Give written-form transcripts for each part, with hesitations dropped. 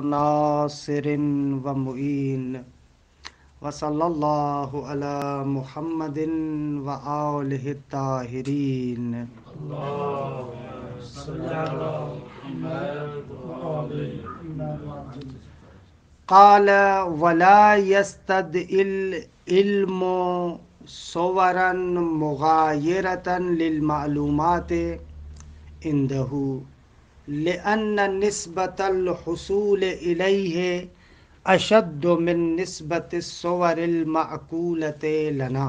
ناصر و معین وصلی اللہ علی محمد و آلہ الطاہرین. قال ولا يستدعي العلم صورا مغايرة للمعلومات عنده لأن نسبة الحصول إليه اشد من نسبت الصور المعقولۃ لنا.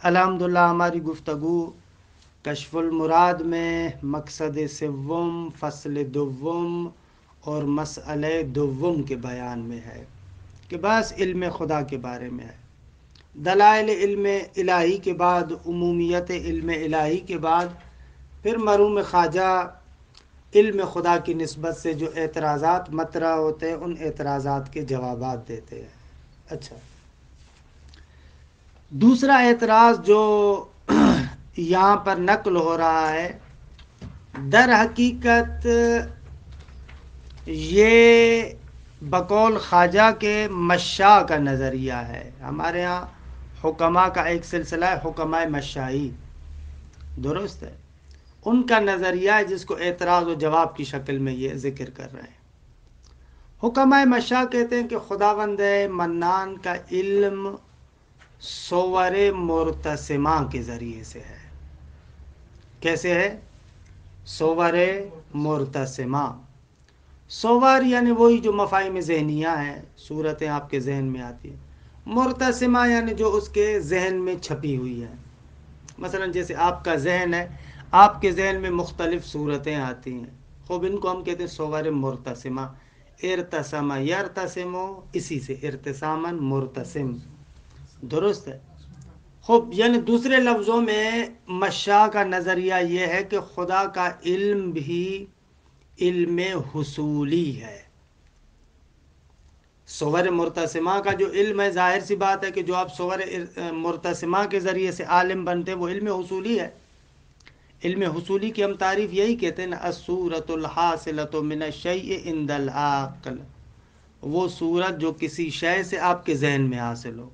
الحمدللہ ہماری گفتگو کشف المراد میں مقصد سوم فصل دوم اور مسئلہ دوم کے بیان میں ہے کہ بس علم خدا کے بارے میں ہے. دلائل علم الہی کے بعد، عمومیت علم الہی کے بعد، پھر مرحوم خواجہ علم خدا کی نسبت سے جو اعتراضات مطرح ہوتے ہیں ان اعتراضات کے جوابات دیتے ہیں. اچھا، دوسرا اعتراض جو یہاں پر نقل ہو رہا ہے، در حقیقت یہ بقول خواجہ کے مشاء کا نظریہ ہے. ہمارے ہاں حکماء کا ایک سلسلہ ہے، حکماء مشائی، درست ہے، ان کا نظریہ ہے جس کو اعتراض و جواب کی شکل میں یہ ذکر کر رہے ہیں. حکماء مشاء کہتے ہیں کہ خداوند منان کا علم صور مرتسمہ کے ذریعے سے ہے. کیسے ہے؟ صور مرتسمہ. صور یعنی وہی جو مفاہیم ذہنیہ ہیں، صورتیں آپ کے ذہن میں آتی ہیں. مرتسمہ یعنی جو اس کے ذہن میں چھپی ہوئی ہیں. مثلا جیسے آپ کا ذہن ہے، آپ کے ذہن میں مختلف صورتیں آتی ہیں، خوب ان کو ہم کہتے ہیں صور مرتسمہ. ارتسم یرتسم، اسی سے ارتسامن مرتسم، درست ہے. خوب یعنی دوسرے لفظوں میں مشاء کا نظریہ یہ ہے کہ خدا کا علم بھی علم حصولی ہے. صور مرتسمہ کا جو علم ہے، ظاہر سی بات ہے کہ جو آپ صور مرتسمہ کے ذریعے سے عالم بنتے ہیں وہ علم حصولی ہے. علم حصولی کی ہم تعریف یہی کہتے ہیں نا، الصورۃ الحاصلۃ من الشیء عند العقل، وہ صورت جو کسی شے سے آپ کے ذہن میں حاصل ہو،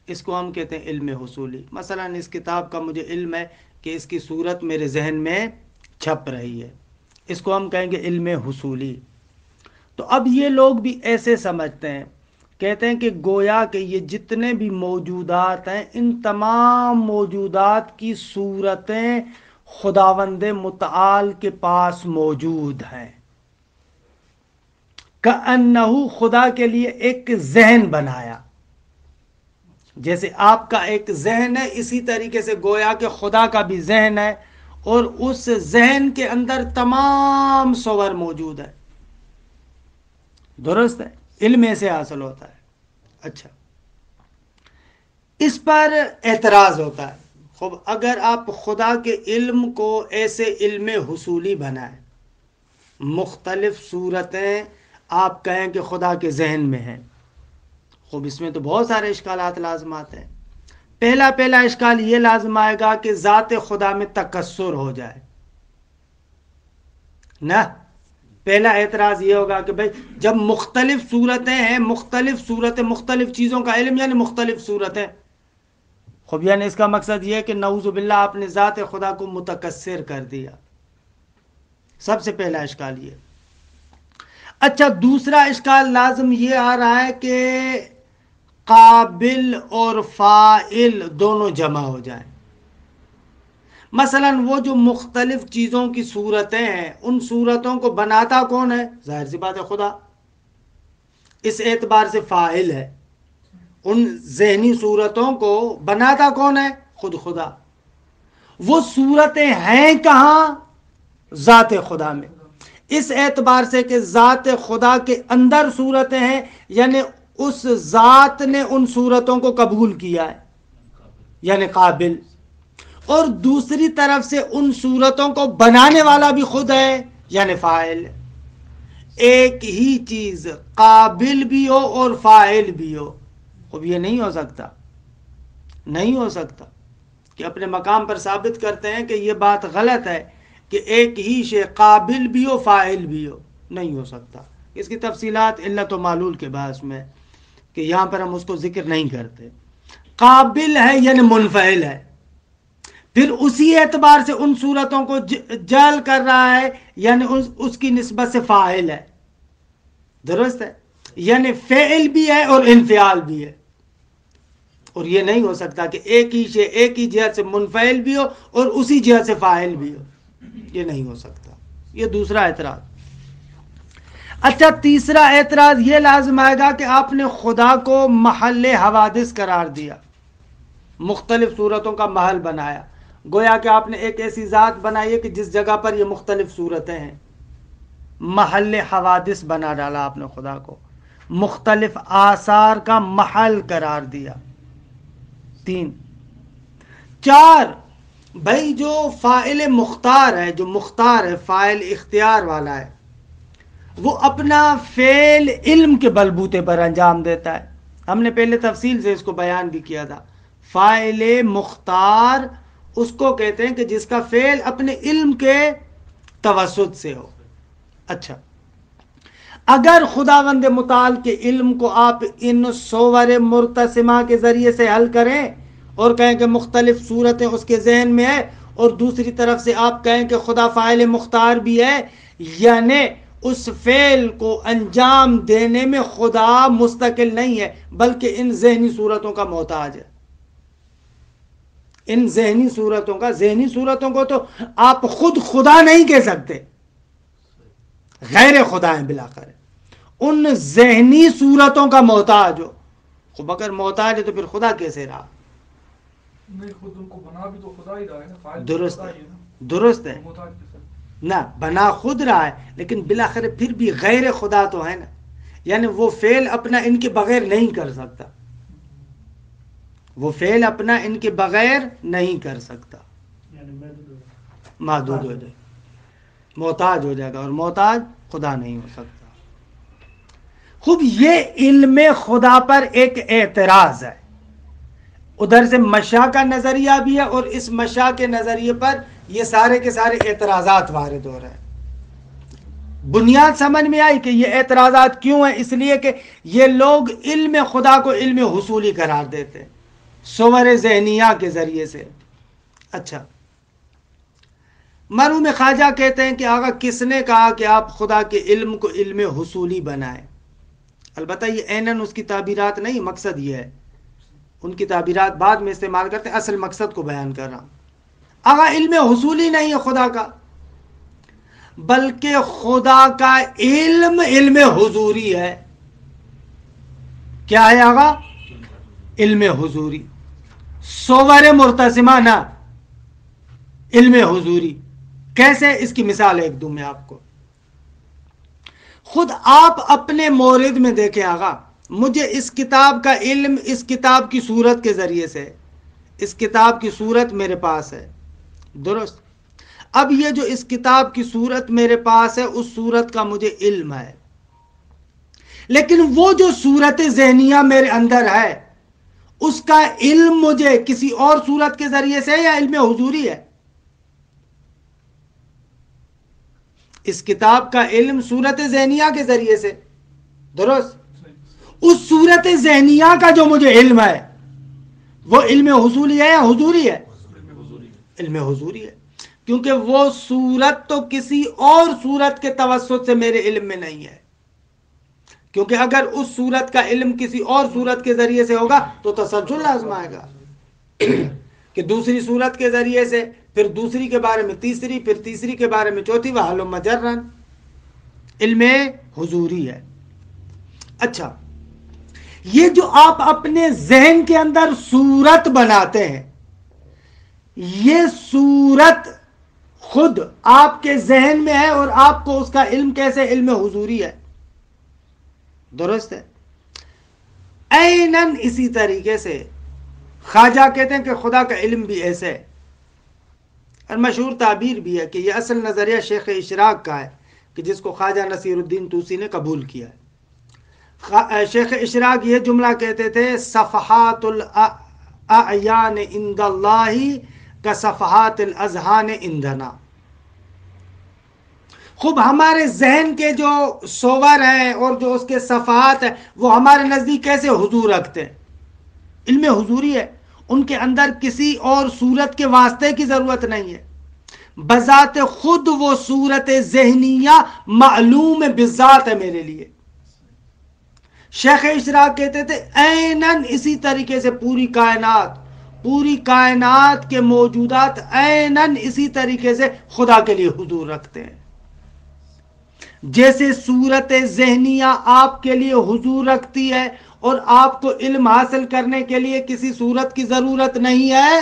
اس کو ہم کہتے ہیں علم حصولی. مثلا اس کتاب کا مجھے علم ہے کہ اس کی صورت میرے ذہن میں چھپ رہی ہے، اس کو ہم کہیں گے علم حصولی. تو اب یہ لوگ بھی ایسے سمجھتے ہیں، کہتے ہیں کہ گویا کہ یہ جتنے بھی موجودات ہیں، ان تمام موجودات کی صورتیں خداوند متعال کے پاس موجود ہیں. کأنہ، خدا کے لیے ایک ذہن بنایا. جیسے آپ کا ایک ذہن ہے، اسی طریقے سے گویا کہ خدا کا بھی ذہن ہے، اور اس ذہن کے اندر تمام صور موجود ہے. درست ہے، علم سے حاصل ہوتا ہے. اچھا، اس پر اعتراض ہوتا ہے. خوب اگر آپ خدا کے علم کو ایسے علم حصولی بنائیں، مختلف صورتیں آپ کہیں کہ خدا کے ذہن میں ہیں، خوب اس میں تو بہت سارے اشکالات لازمات ہیں. پہلا اشکال یہ لازم آئے گا کہ ذات خدا میں تکسر ہو جائے نا. پہلا اعتراض یہ ہوگا کہ بھئی جب مختلف صورتیں ہیں، مختلف صورتیں، مختلف چیزوں کا علم یعنی مختلف صورتیں، خوب یعنی اس کا مقصد یہ ہے کہ نعوذ باللہ آپ نے ذات خدا کو متکسر کر دیا. سب سے پہلا اشکال یہ. اچھا، دوسرا اشکال لازم یہ آ رہا ہے کہ قابل اور فاعل دونوں جمع ہو جائیں. مثلا وہ جو مختلف چیزوں کی صورتیں ہیں، ان صورتوں کو بناتا کون ہے؟ ظاہر سی بات ہے خدا. اس اعتبار سے فاعل ہے. ان ذہنی صورتوں کو بناتا کون ہے؟ خود خدا. وہ صورتیں ہیں کہاں؟ ذات خدا میں. اس اعتبار سے کہ ذات خدا کے اندر صورتیں ہیں، یعنی اس ذات نے ان صورتوں کو قبول کیا ہے، یعنی قابل. اور دوسری طرف سے ان صورتوں کو بنانے والا بھی خود ہے، یعنی فاعل. ایک ہی چیز قابل بھی ہو اور فاعل بھی ہو، اب یہ نہیں ہو سکتا. نہیں ہو سکتا کہ اپنے مقام پر ثابت کرتے ہیں کہ یہ بات غلط ہے کہ ایک ہی شے قابل بھی ہو فاعل بھی ہو. نہیں ہو سکتا. اس کی تفصیلات علت و معلول کے باعث میں کہ یہاں پر ہم اس کو ذکر نہیں کرتے. قابل ہے یعنی منفعل ہے، پھر اسی اعتبار سے ان صورتوں کو جعل کر رہا ہے، یعنی اس کی نسبت سے فاعل ہے. درست ہے، یعنی فعل بھی ہے اور انفعال بھی ہے. اور یہ نہیں ہو سکتا کہ ایک ہی شے ایک ہی جہت سے منفعل بھی ہو اور اسی جہت سے فاعل بھی ہو، یہ نہیں ہو سکتا. یہ دوسرا اعتراض. اچھا، تیسرا اعتراض یہ لازم آئے گا کہ آپ نے خدا کو محل حوادث قرار دیا، مختلف صورتوں کا محل بنایا. گویا کہ آپ نے ایک ایسی ذات بنائی ہے کہ جس جگہ پر یہ مختلف صورتیں ہیں. محل حوادث بنا ڈالا آپ نے خدا کو، مختلف آثار کا محل قرار دیا. 3. 4. بھائی جو فاعل مختار ہے، جو مختار ہے، فاعل اختیار والا ہے، وہ اپنا فعل علم کے بلبوتے پر انجام دیتا ہے. ہم نے پہلے تفصیل سے اس کو بیان بھی کیا تھا. فاعل مختار اس کو کہتے ہیں کہ جس کا فعل اپنے علم کے توسط سے ہو. اچھا، اگر خداوند متعال کے علم کو آپ ان صور مرتسمہ کے ذریعے سے حل کریں اور کہیں کہ مختلف صورتیں اس کے ذہن میں ہے، اور دوسری طرف سے آپ کہیں کہ خدا فاعل مختار بھی ہے، یعنی اس فعل کو انجام دینے میں خدا مستقل نہیں ہے بلکہ ان ذہنی صورتوں کا محتاج ہے. ان ذہنی صورتوں کو تو آپ خود خدا نہیں کہہ سکتے، غیر خدا ہیں بلاخر. ان ذہنی صورتوں کا محتاج ہو. خب اگر محتاج ہے تو پھر خدا کیسے رہا؟ نہیں، خود ان کو بنا بھی تو خدا ہی رہا ہے نا. فاعل درست خدا ہے، ہی ہے نا. درست ہے محتاج کیسے؟ نہ، بنا خود رہا ہے لیکن بلاخر پھر بھی غیر خدا تو ہے نا، یعنی وہ فعل اپنا ان کے بغیر نہیں کر سکتا. وہ فعل اپنا ان کے بغیر نہیں کر سکتا، محدود ہو جائے، محتاج ہو جائے گا، اور محتاج خدا نہیں ہو سکتا. خوب، یہ علم خدا پر ایک اعتراض ہے. ادھر سے مشاء کا نظریہ بھی ہے اور اس مشاء کے نظریے پر یہ سارے کے سارے اعتراضات وارد ہو رہے ہیں. بنیاد سمجھ میں آئی کہ یہ اعتراضات کیوں ہیں؟ اس لیے کہ یہ لوگ علم خدا کو علم حصولی قرار دیتے ہیں صور ذہنیہ کے ذریعے سے. اچھا، مرحوم خواجہ کہتے ہیں کہ آقا کس نے کہا کہ آپ خدا کے علم کو علم حصولی بنائیں؟ البتہ یہ عیناً اس کی تعبیرات نہیں، مقصد یہ ہے. ان کی تعبیرات بعد میں استعمال کرتے ہیں، اصل مقصد کو بیان کر رہا ہوں. آقا علم حصولی نہیں ہے خدا کا، بلکہ خدا کا علم علم حضوری ہے. کیا ہے آقا؟ علم حضوری. صور مرتسمہ نہ، علم حضوری. کیسے؟ اس کی مثال ایک دوں میں آپ کو. خود آپ اپنے مورد میں دیکھیں آقا، مجھے اس کتاب کا علم اس کتاب کی صورت کے ذریعے سے، اس کتاب کی صورت میرے پاس ہے، درست. اب یہ جو اس کتاب کی صورت میرے پاس ہے، اس صورت کا مجھے علم ہے، لیکن وہ جو صورت ذہنیہ میرے اندر ہے اس کا علم مجھے کسی اور صورت کے ذریعے سے یا علم حضوری ہے؟ اس کتاب کا علم صورت ذہنیہ کے ذریعے سے، درست. اس صورت ذہنیہ کا جو مجھے علم ہے وہ علم حصولی ہے یا حضوری ہے؟ علم حضوری ہے، کیونکہ وہ صورت تو کسی اور صورت کے توسط سے میرے علم میں نہیں ہے. کیونکہ اگر اس صورت کا علم کسی اور صورت کے ذریعے سے ہوگا تو تسلسل لازم آئے گا کہ دوسری صورت کے ذریعے سے، پھر دوسری کے بارے میں تیسری، پھر تیسری کے بارے میں چوتھی، وحلم مجرن. علم حضوری ہے. اچھا، یہ جو آپ اپنے ذہن کے اندر صورت بناتے ہیں، یہ صورت خود آپ کے ذہن میں ہے اور آپ کو اس کا علم کیسے؟ علم حضوری ہے، درست ہے. عیناً اسی طریقے سے خواجہ کہتے ہیں کہ خدا کا علم بھی ایسے ہے، اور مشہور تعبیر بھی ہے کہ یہ اصل نظریہ شیخ اشراق کا ہے کہ جس کو خواجہ نصیر الدین طوسی نے قبول کیا ہے. شیخ اشراق یہ جملہ کہتے تھے، صفحات الاعیان عند اللہ کا صفحات الاذہان عندنا. خوب ہمارے ذہن کے جو صور ہیں اور جو اس کے صفحات ہیں وہ ہمارے نزدیک کیسے حضور رکھتے ہیں؟ علم حضوری ہے، ان کے اندر کسی اور صورت کے واسطے کی ضرورت نہیں ہے، بذات خود وہ صورت ذہنیہ معلوم بذات ہے میرے لیے۔ شیخ اشراق کہتے تھے عیناً اسی طریقے سے پوری کائنات کے موجودات عیناً اسی طریقے سے خدا کے لیے حضور رکھتے ہیں، جیسے صورت ذہنیہ آپ کے لیے حضور رکھتی ہے اور آپ کو علم حاصل کرنے کے لیے کسی صورت کی ضرورت نہیں ہے،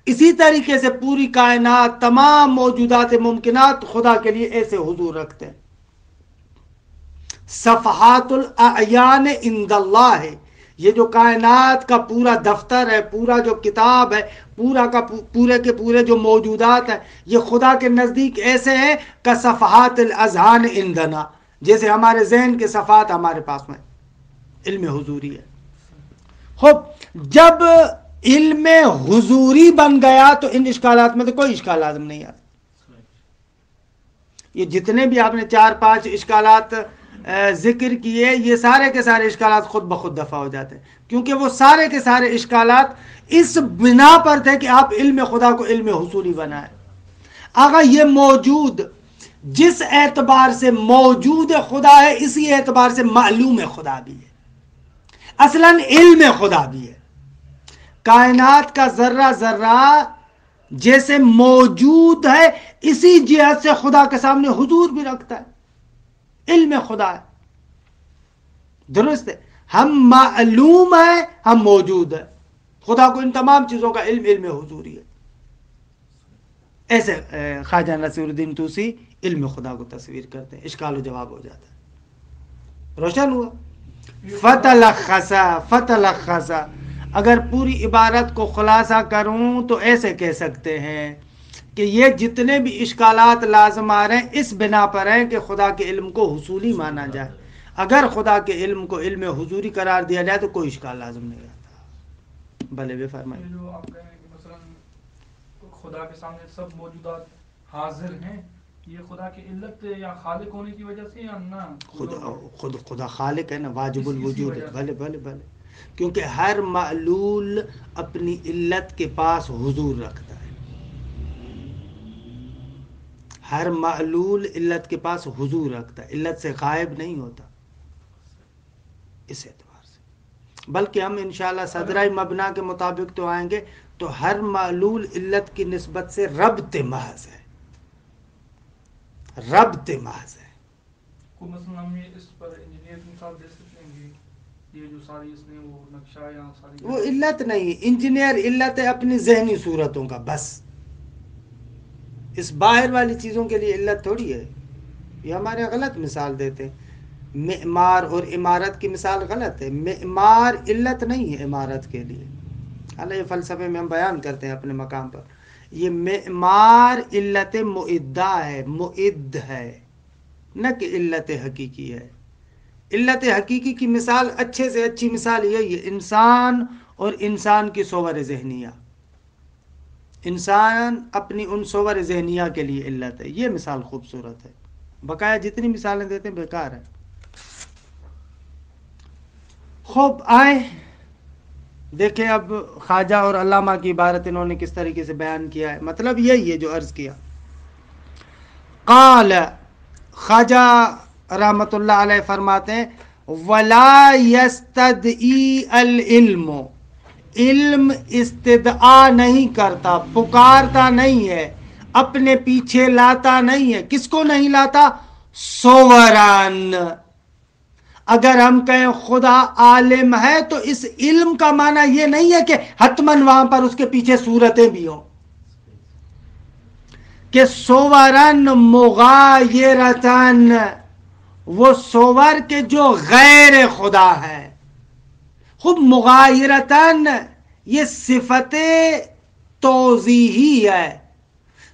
اسی طریقے سے پوری کائنات تمام موجودات ممکنات خدا کے لیے ایسے حضور رکھتے ہیں۔ صفحات الاعیان عند اللہ ہے، یہ جو کائنات کا پورا دفتر ہے، پورا جو کتاب ہے، پورے کے پورے جو موجودات ہیں، یہ خدا کے نزدیک ایسے ہیں کہ صفحات الاذہان عندنا، جیسے ہمارے ذہن کے صفحات ہمارے پاس میں علم حضوری ہے۔ خوب جب علم حضوری بن گیا تو ان اشکالات میں تو کوئی اشکال لازم نہیں آتا۔ یہ جتنے بھی آپ نے 4-5 اشکالات ذکر کیے، یہ سارے کے سارے اشکالات خود بخود دفع ہو جاتے ہیں، کیونکہ وہ سارے کے سارے اشکالات اس بنا پر تھے کہ آپ علم خدا کو علم حصولی بنائیں۔ آقا یہ موجود جس اعتبار سے موجود خدا ہے، اسی اعتبار سے معلوم خدا بھی ہے، اصلاً علم خدا بھی ہے۔ کائنات کا ذرہ ذرہ جیسے موجود ہے، اسی جہت سے خدا کے سامنے حضور بھی رکھتا ہے، علم خدا ہے، درست ہے۔ ہم معلوم ہیں، ہم موجود ہیں، خدا کو ان تمام چیزوں کا علم حضوری ہے۔ ایسے خواجہ نصیر الدین طوسی علم خدا کو تصویر کرتے ہیں، اشکال و جواب ہو جاتا ہے، روشن ہوا۔ فتلخصا اگر پوری عبارت کو خلاصہ کروں تو ایسے کہہ سکتے ہیں کہ یہ جتنے بھی اشکالات لازم آ رہے ہیں اس بنا پر ہیں کہ خدا کے علم کو حصولی مانا جائے۔ اگر خدا کے علم کو علم حضوری قرار دیا جائے تو کوئی اشکال لازم نہیں آتا۔ بھلے بھی فرمائیں۔ یہ جو آپ کہہ رہے ہیں کہ مثلا خدا کے سامنے سب موجودات حاضر ہیں، یہ خدا کی علت یا خالق ہونے کی وجہ سے یا نہ؟ خدا خالق ہے نا، واجب الوجود ہے، بھلے بھلے بھلے، کیونکہ ہر معلول اپنی علت کے پاس حضور رکھتا ہے، ہر معلول علت کے پاس حضور رکھتا ہے، علت سے غائب نہیں ہوتا اس اعتبار سے۔ بلکہ ہم انشاءاللہ صدرہ مبنا کے مطابق تو آئیں گے تو ہر معلول علت کی نسبت سے ربط محض ہے، ربط محض ہے۔ کو مثلا ہم اس پر انجینئر کی مثال دے سکتے ہیں کہ یہ جو ساری اس نے وہ نقشہ یا ساری وہ علت نہیں، انجینئر علت ہے اپنی ذہنی صورتوں کا بس، اس باہر والی چیزوں کے لیے علت تھوڑی ہے۔ یہ ہمارے غلط مثال دیتے ہیں، معمار اور عمارت کی مثال غلط ہے، معمار علت نہیں ہے عمارت کے لیے، حالانکہ یہ فلسفے میں ہم بیان کرتے ہیں اپنے مقام پر، یہ معمار علت معدہ ہے، معد ہے، نہ کہ علت حقیقی ہے۔ علت حقیقی کی مثال اچھے سے اچھی مثال یہی ہے، انسان اور انسان کی صور ذہنیہ، انسان اپنی ان صور ذہنیہ کے لیے علت ہے، یہ مثال خوبصورت ہے، بقایا جتنی مثالیں دیتے ہیں بیکار ہیں۔ خوب آئیں دیکھیں اب خواجہ اور علامہ کی عبارت انہوں نے کس طریقے سے بیان کیا ہے، مطلب یہی ہے جو عرض کیا۔ قال خواجہ رحمت اللہ علیہ فرماتے ہیں وَلَا يَسْتَدْعِي الْعِلْمُ، علم استدعا نہیں کرتا، پکارتا نہیں ہے، اپنے پیچھے لاتا نہیں ہے۔ کس کو نہیں لاتا؟ صوران۔ اگر ہم کہیں خدا عالم ہے تو اس علم کا معنی یہ نہیں ہے کہ حتماً وہاں پر اس کے پیچھے صورتیں بھی ہوں، کہ صورن مغایرتن، وہ صور کے جو غیر خدا ہے۔ خوب مغایرتن یہ صفت توضیحی ہے،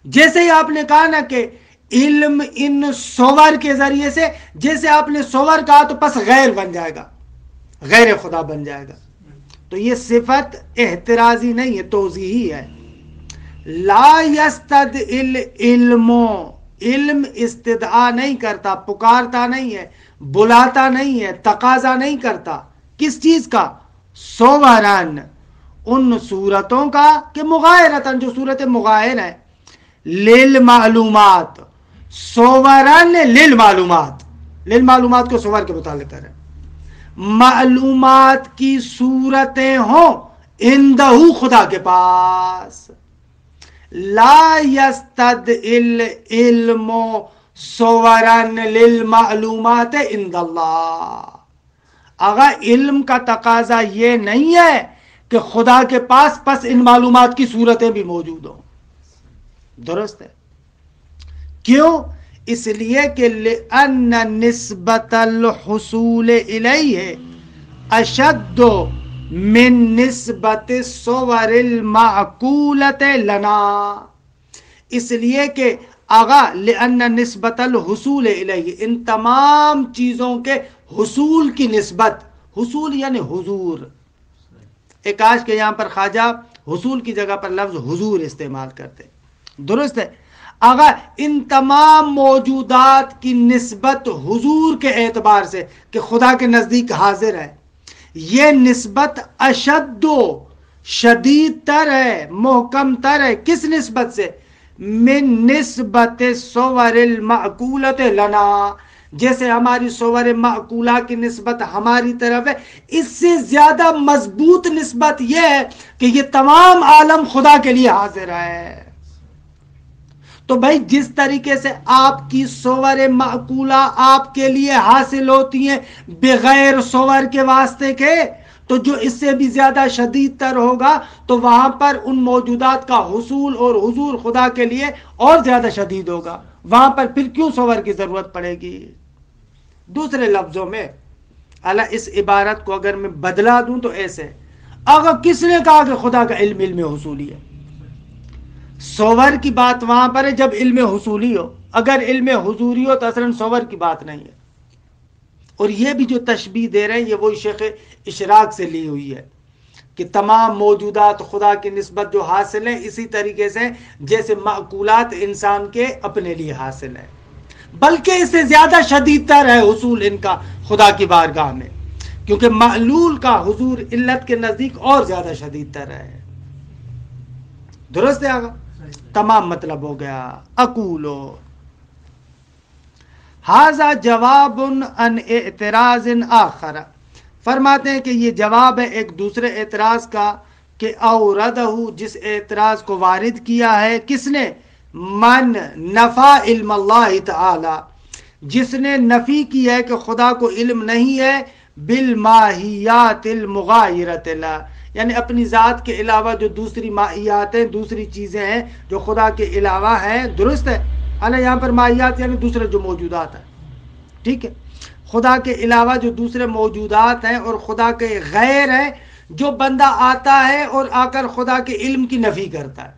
جیسے ہی آپ نے کہا نا کہ علم ان صور کے ذریعے سے، جیسے آپ نے صور کہا تو پس غیر بن جائے گا، غیر خدا بن جائے گا، تو یہ صفت احترازی نہیں ہے، توضیحی ہے۔ لا یستدعی العلم، علم استدعا نہیں کرتا، پکارتا نہیں ہے، بلاتا نہیں ہے، تقاضا نہیں کرتا. کس چیز کا؟ صورن، ان صورتوں کا کہ مغایرتاً، جو صورت مغایر ہے، للمعلومات، صورن للمعلومات. للمعلومات کو صور کے متعلق کریں. معلومات کی صورتیں ہوں عندہ خدا کے پاس. لا یستدعی العلم صورن للمعلومات عند اللہ. اگر علم کا تقاضا یہ نہیں ہے کہ خدا کے پاس پس ان معلومات کی صورتیں بھی موجود ہوں. درست ہے. کیوں؟ اس لیے کہ لأن نسبت الحصول الیہ اشد من نسبت الصور المعقولۃ لنا. اس لیے کہ آغا لأن نسبت الحصول الیہ، ان تمام چیزوں کے حصول کی نسبت، حصول یعنی حضور. ایک آج کے یہاں پر خواجہ حصول کی جگہ پر لفظ حضور استعمال کرتے. درست ہے. اگر ان تمام موجودات کی نسبت حضور کے اعتبار سے کہ خدا کے نزدیک حاضر ہے، یہ نسبت اشد و شدید تر ہے، محکم تر ہے. کس نسبت سے؟ من نسبت صور المعقولۃ لنا، جیسے ہماری صور معقولہ کی نسبت ہماری طرف ہے، اس سے زیادہ مضبوط نسبت یہ ہے کہ یہ تمام عالم خدا کے لیے حاضر ہے. تو بھائی جس طریقے سے آپ کی صور معقولہ آپ کے لیے حاصل ہوتی ہیں بغیر صور کے واسطے کے، تو جو اس سے بھی زیادہ شدید تر ہوگا تو وہاں پر ان موجودات کا حصول اور حضور خدا کے لیے اور زیادہ شدید ہوگا. وہاں پر پھر کیوں صور کی ضرورت پڑے گی؟ دوسرے لفظوں میں اللہ اس عبارت کو اگر میں بدلا دوں تو ایسے، اگر کس نے کہا کہ خدا کا علم علم حصولی ہے؟ صور کی بات وہاں پر ہے جب علم حصولی ہو. اگر علم حضوری ہو تو اصلاً صور کی بات نہیں ہے. اور یہ بھی جو تشبیہ دے رہے ہیں یہ وہی شیخ اشراق سے لی ہوئی ہے کہ تمام موجودات خدا کی نسبت جو حاصل ہیں اسی طریقے سے جیسے معقولات انسان کے اپنے لیے حاصل ہیں، بلکہ اس سے زیادہ شدید تر ہے حصول ان کا خدا کی بارگاہ میں، کیونکہ معلول کا حضور علت کے نزدیک اور زیادہ شدید تر ہے. درست ہے آگا؟ تمام مطلب ہو گیا. اقولو ھذا جواب عن اعتراض آخر، فرماتے ہیں کہ یہ جواب ہے ایک دوسرے اعتراض کا کہ اوردہ، جس اعتراض کو وارد کیا ہے کس نے؟ من نفا علم اللہ تعالی، جس نے نفی کی ہے کہ خدا کو علم نہیں ہے بالماہیات المغایرۃ لا، یعنی اپنی ذات کے علاوہ جو دوسری ماہیات ہیں، دوسری چیزیں ہیں جو خدا کے علاوہ ہیں. درست ہے. یہاں پر ماہیات یعنی دوسرے جو موجودات ہیں. ٹھیک ہے. خدا کے علاوہ جو دوسرے موجودات ہیں اور خدا کے غیر ہیں، جو بندہ آتا ہے اور آ کر خدا کے علم کی نفی کرتا ہے.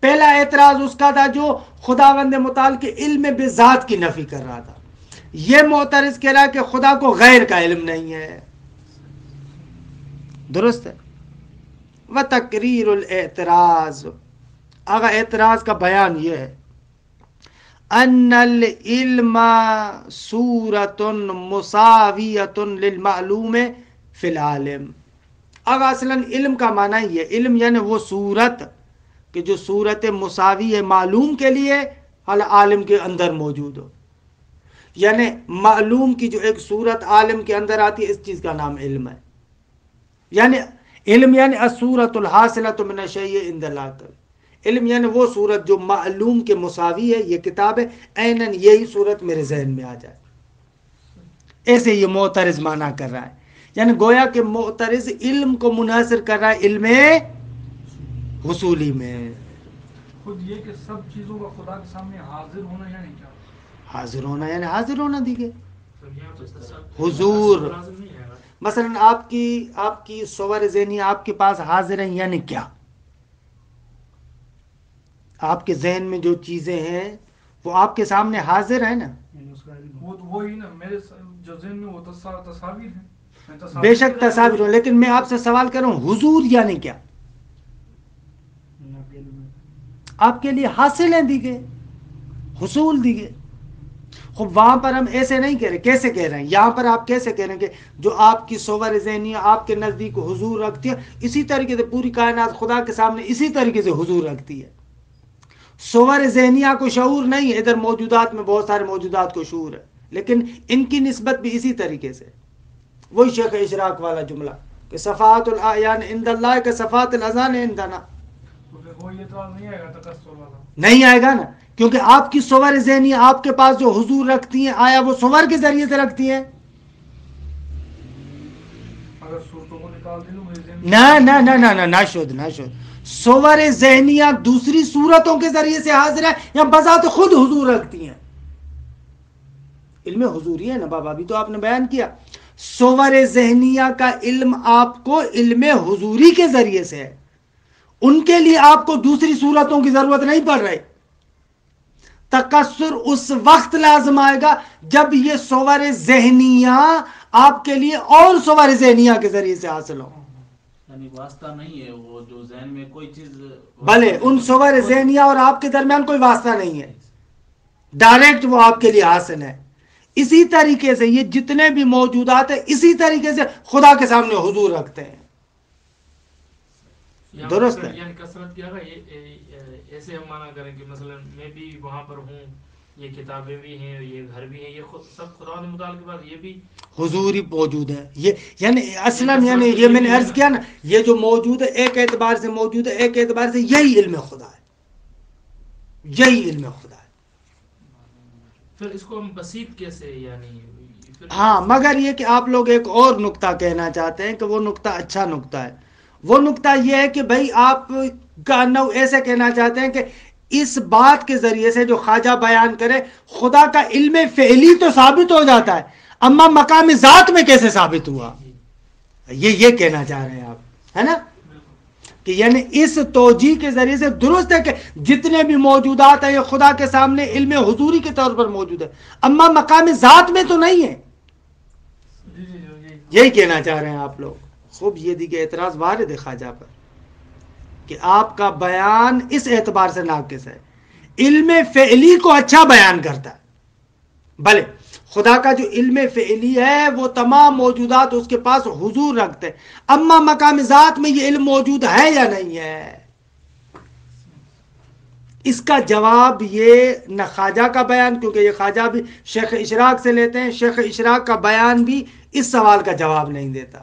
پہلا اعتراض اس کا تھا جو خداوند متعال کے علم بذات کی نفی کر رہا تھا. یہ معترض کہہ رہا ہے کہ خدا کو غیر کا علم نہیں ہے. درست ہے. وتقریر الاعتراض، اگر اعتراض کا بیان یہ ہے ان العلم صورت مساویۃ للمعلوم فی العالم. اگر اصلا علم کا معنی یہ ہے، علم یعنی وہ صورت کہ جو صورت مساوی ہے معلوم کے لیے عالم کے اندر موجود ہو. یعنی معلوم کی جو ایک صورت عالم کے اندر آتی ہے اس چیز کا نام علم ہے. یعنی علم یعنی الصورت الحاصلۃ من الشیء عند العقل. علم یعنی وہ صورت جو معلوم کے مساوی ہے. یہ کتاب ہے عیناً یہی صورت میرے ذہن میں آ جائے. ایسے یہ معترض معنی کر رہا ہے، یعنی گویا کہ معترض علم کو منحصر کر رہا ہے علم حصولی میں. خود یہ کہ سب چیزوں کا خدا کے سامنے حاضر ہونا یعنی کیا؟ حاضر ہونا یعنی حاضر ہونا دیکھے حضور. مثلا آپ کی صور ذہنی آپ کے پاس حاضر ہیں یعنی کیا؟ آپ کے ذہن میں جو چیزیں ہیں وہ آپ کے سامنے حاضر ہیں نا. وہی نا میرے جو ذہن میں وہ تصاویر ہیں. بے شک تصاویر ہوں، لیکن میں آپ سے سوال کر رہا ہوں حضور یعنی کیا؟ آپ کے لیے حاصل ہیں دیکھے. حصول دیے. خب وہاں پر ہم ایسے نہیں کہہ رہے. کیسے کہہ رہے ہیں یہاں پر؟ آپ کیسے کہہ رہے ہیں کہ جو آپ کی صور ذہنیہ آپ کے نزدیک حضور رکھتی ہے، اسی طریقے سے پوری کائنات خدا کے سامنے اسی طریقے سے حضور رکھتی ہے. صور ذہنیہ کو شعور نہیں ہے، ادھر موجودات میں بہت سارے موجودات کو شعور ہے، لیکن ان کی نسبت بھی اسی طریقے سے. وہی شیخ اشراق والا جملہ کہ صفات الاعیان عند اللہ کا صفات الاذان عندنا. وہ یہ تو نہیں آئے گا تکسر والا، نہیں آئے گا نا، کیونکہ آپ کی صور ذہنیہ آپ کے پاس جو حضور رکھتی ہیں، آیا وہ صور کے ذریعے سے رکھتی ہیں؟ اگر صورتوں کو نکال دے لو میرے ذہن میں، نہ نہ نہ نہ نہ، نہ شد نہ شد. صور ذہنیہ دوسری صورتوں کے ذریعے سے حاضر ہے یا بذات خود حضور رکھتی ہیں؟ علم حضوری ہے نا بابا، ابھی تو آپ نے بیان کیا. صور ذہنیہ کا علم آپ کو علم حضوری کے ذریعے سے ہے، ان کے لیے آپ کو دوسری صورتوں کی ضرورت نہیں پڑ رہی. تکسر اس وقت لازم آئے گا جب یہ صور ذہنیہ آپ کے لیے اور صور ذہنیہ کے ذریعے سے حاصل ہو. یعنی واسطہ نہیں ہے، وہ جو ذہن میں کوئی چیز، بھلے ان صور ذہنیہ اور آپ کے درمیان کوئی واسطہ نہیں ہے، ڈائریکٹ وہ آپ کے لیے حاصل ہے. اسی طریقے سے یہ جتنے بھی موجودات ہیں اسی طریقے سے خدا کے سامنے حضور رکھتے ہیں. درست ہے. یعنی کثرت کیا ایسے ہم مانا کریں کہ مثلا میں بھی وہاں پر ہوں، یہ کتابیں بھی ہیں، یہ گھر بھی ہیں، یہ سب خدا نے مطالعہ کے بعد یہ بھی حضور ہی موجود ہے. یہ یعنی اصلاً یعنی یہ میں نے عرض کیا نا، یہ جو موجود ہے ایک اعتبار سے موجود ہے، ایک اعتبار سے یہی علم خدا ہے، یہی علم خدا ہے. پھر اس کو ہم بسیط کیسے یعنی ہاں، مگر یہ کہ آپ لوگ ایک اور نقطہ کہنا چاہتے ہیں کہ وہ نقطہ اچھا نقطہ ہے. وہ نقطہ یہ ہے کہ بھائی آپ کا نو ایسے کہنا چاہتے ہیں کہ اس بات کے ذریعے سے جو خواجہ بیان کرے خدا کا علم فعلی تو ثابت ہو جاتا ہے، اما مقام ذات میں کیسے ثابت ہوا؟ یہ کہنا چاہ رہے ہیں آپ، ہے نا؟ کہ یعنی اس توجیہ کے ذریعے سے درست ہے کہ جتنے بھی موجودات ہیں یہ خدا کے سامنے علم حضوری کے طور پر موجود ہے، اما مقام ذات میں تو نہیں ہے. یہی کہنا چاہ رہے ہیں آپ لوگ. خوب یہ دیکھیں اعتراض وارد ہے خواجہ پر کہ آپ کا بیان اس اعتبار سے ناقص ہے، علم فعلی کو اچھا بیان کرتا ہے. بھلے خدا کا جو علم فعلی ہے وہ تمام موجودات اس کے پاس حضور رکھتے ہیں، اما مقام ذات میں یہ علم موجود ہے یا نہیں ہے؟ اس کا جواب یہ نہ خواجہ کا بیان، کیونکہ یہ خواجہ بھی شیخ اشراق سے لیتے ہیں، شیخ اشراق کا بیان بھی اس سوال کا جواب نہیں دیتا.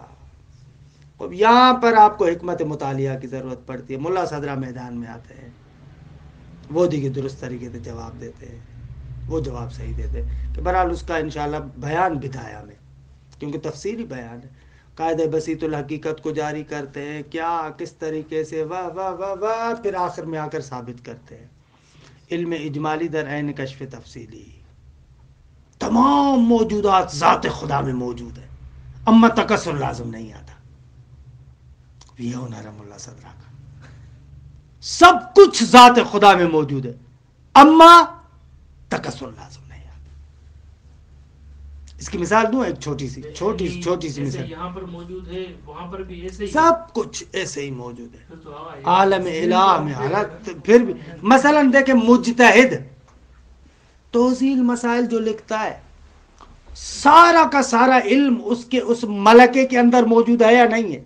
اب یہاں پر آپ کو حکمت مطالعہ کی ضرورت پڑتی ہے. ملا صدرہ میدان میں آتے ہیں، وہ دیکھیں درست طریقے سے جواب دیتے ہیں، وہ جواب صحیح دیتے ہیں کہ بہرحال اس کا انشاءاللہ بیان بدایا میں، کیونکہ تفصیلی بیان ہے. قاعدہ بسیط الحقیقت کو جاری کرتے ہیں، کیا کس طریقے سے واہ واہ واہ واہ، پھر آخر میں آ کر ثابت کرتے ہیں علم اجمالی در عین کشف تفصیلی. تمام موجودات ذات خدا میں موجود ہے، اما تکسر لازم نہیں آتا. یہ ہنر ملا صدرہ کا، سب کچھ ذات خدا میں موجود ہے، اما تکسر لازم نہیں آتا. اس کی مثال دوں، ایک چھوٹی سی مثال. یہاں پر موجود ہے وہاں پر بھی ایسے ہی سب کچھ ایسے ہی موجود ہے، پھر تو عالم الہ میں حالت. پھر بھی مثلا دیکھیں مجتہد توزیل مسائل جو لکھتا ہے، سارا کا سارا علم اس کے اس ملکے کے اندر موجود ہے یا نہیں ہے؟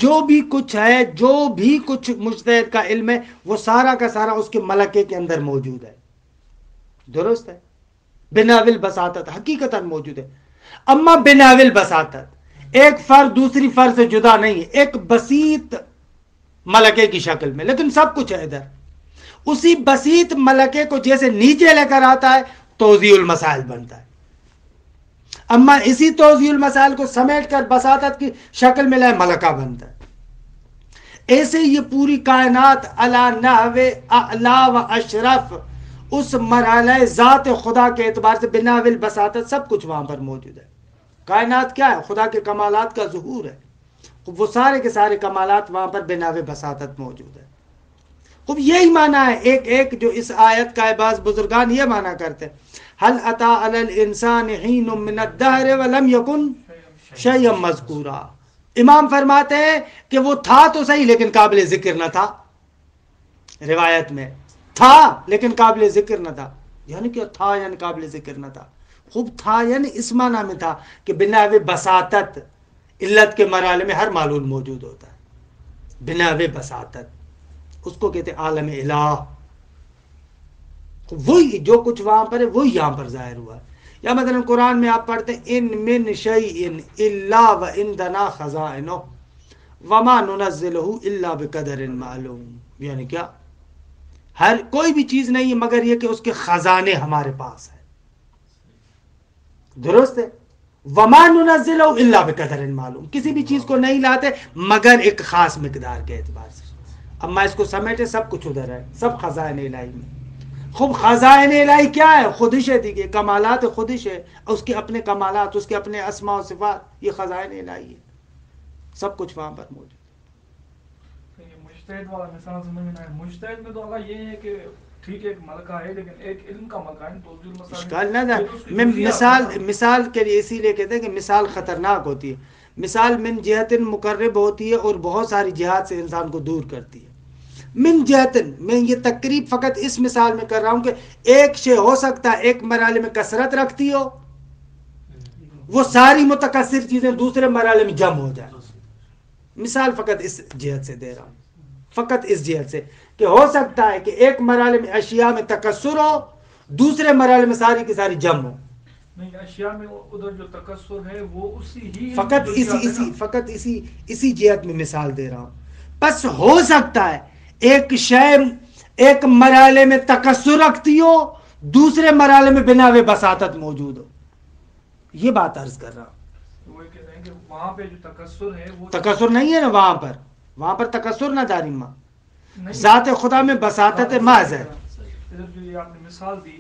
جو بھی کچھ ہے، جو بھی کچھ مجتہد کا علم ہے، وہ سارا کا سارا اس کے ملکے کے اندر موجود ہے. درست ہے، بناول بساطت حقیقتاً موجود ہے. اما بناول بساطت ایک فرد دوسری فرد سے جدا نہیں ہے، ایک بسیط ملکے کی شکل میں، لیکن سب کچھ ہے ادھر. اسی بسیط ملکے کو جیسے نیچے لے کر آتا ہے توزیع المسائل بنتا ہے، اما اسی توزیع المسائل کو سمیٹ کر بساطت کی شکل میں لائے ملکہ بنتا ہے. ایسے یہ پوری کائنات علی نحو اعلی و اشرف اس مرحلہ ذات خدا کے اعتبار سے بناول بساطت سب کچھ وہاں پر موجود ہے. کائنات کیا ہے؟ خدا کے کمالات کا ظہور ہے. وہ سارے کے سارے کمالات وہاں پر بناول بساطت موجود ہے. خوب یہی معنی ہے ایک ایک جو اس آیت کا بعض بزرگان یہ معنی کرتے ہیں، هل اتى على الانسان حين من الدهر ولم يكن شيئا مذکورا. امام فرماتے ہیں کہ وہ تھا تو صحیح لیکن قابل ذکر نہ تھا. روایت میں تھا لیکن قابل ذکر نہ تھا. یعنی کہ تھا یعنی قابل ذکر نہ تھا. خوب تھا یعنی اس معنی میں تھا کہ بنا بساطت علت کے مرحلے میں ہر معلوم موجود ہوتا ہے. بنا بساطت اس کو کہتے ہیں عالم الہ. وہی جو کچھ وہاں پر ہے وہی یہاں پر ظاہر ہوا ہے. یا مثلا قرآن میں آپ پڑھتے ہیں ان من شیء الا وعندنا خزائنہ وما ننزلہ الا بقدر معلوم. یعنی کیا ہر کوئی بھی چیز نہیں ہے مگر یہ کہ اس کے خزانے ہمارے پاس ہیں. درست ہے. وما ننزلہ الا بقدر معلوم. کسی بھی چیز کو نہیں لاتے مگر ایک خاص مقدار کے اعتبار سے. اب میں اس کو سمیٹے سب کچھ ادھر ہے, سب خزائن الہی میں. خوب خزائن الہی کیا ہے؟ خودش ہے. دیکھیے کمالات خودش ہے, اس کے اپنے کمالات, اس کے اپنے اسماء و صفات, یہ خزائن الہی ہے. سب کچھ وہاں پر موجود. مجتہد والا مثال سمجھ میں نہ ہے. مجتہد میں تو اللہ یہ ہے کہ ٹھیک ہے ایک ملکہ ہے لیکن ایک علم کا ملکہ ہے. تو اشکال نہ تھا. میں مثال کے لیے اسی لیے کہتے ہیں کہ مثال خطرناک ہوتی ہے. مثال من جہت مقرب ہوتی ہے اور بہت ساری جہات سے انسان کو دور کرتی ہے. من جہتن, میں یہ تقریب فقط اس مثال میں کر رہا ہوں کہ ایک شے ہو سکتا ہے ایک مرحلے میں کثرت رکھتی ہو, وہ ساری متکثر چیزیں دوسرے مرحلے میں جمع ہو جائیں. مثال فقط اس جہت سے دے رہا ہوں, فقط اس جہت سے کہ ہو سکتا ہے کہ ایک مرحلے میں اشیاء میں تکثر ہو, دوسرے مرحلے میں ساری کی ساری جمع ہو. نہیں, اشیاء میں ادھر جو تکثر ہے وہ اسی ہی فقط اسی جہت میں مثال دے رہا ہوں. بس ہو سکتا ہے ایک شے ایک مرحلے میں تکثر رکھتی ہو, دوسرے مرحلے میں بنا بساطت موجود ہو. یہ بات عرض کر رہا ہوں. وہ کہتے ہیں کہ وہاں پہ جو تکثر ہے وہ تکثر نہیں ہے نا, وہاں پر تکثر نہ داری ماں, ذات خدا میں بساطت محض ہے. ادھر جو یہ آپ نے مثال دی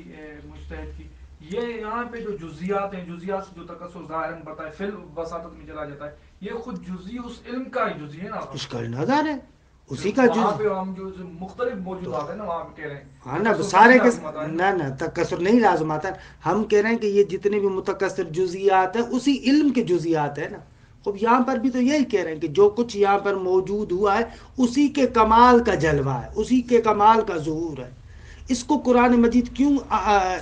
مجتہد کی, یہ یہاں پہ جو جزیات ہیں, جزیات سے جو تکثر ظاہراً بتائے فی البساطت میں چلا جاتا ہے, یہ خود جزی اس علم کا ہی جزی ہے نا. اشکال نظر ہے اسی کا وہاں پہ ہم جو مختلف موجودات ہیں نا وہاں پہ کہہ رہے ہیں ہاں نا سارے کے نہ تکثر نہیں لازم آتا. ہم کہہ رہے ہیں کہ یہ جتنے بھی متکثر جزیات ہیں اسی علم کے جزیات ہیں نا. خب یہاں پر بھی تو یہی کہہ رہے ہیں کہ جو کچھ یہاں پر موجود ہوا ہے اسی کے کمال کا جلوہ ہے, اسی کے کمال کا ظہور ہے. اس کو قرآن مجید کیوں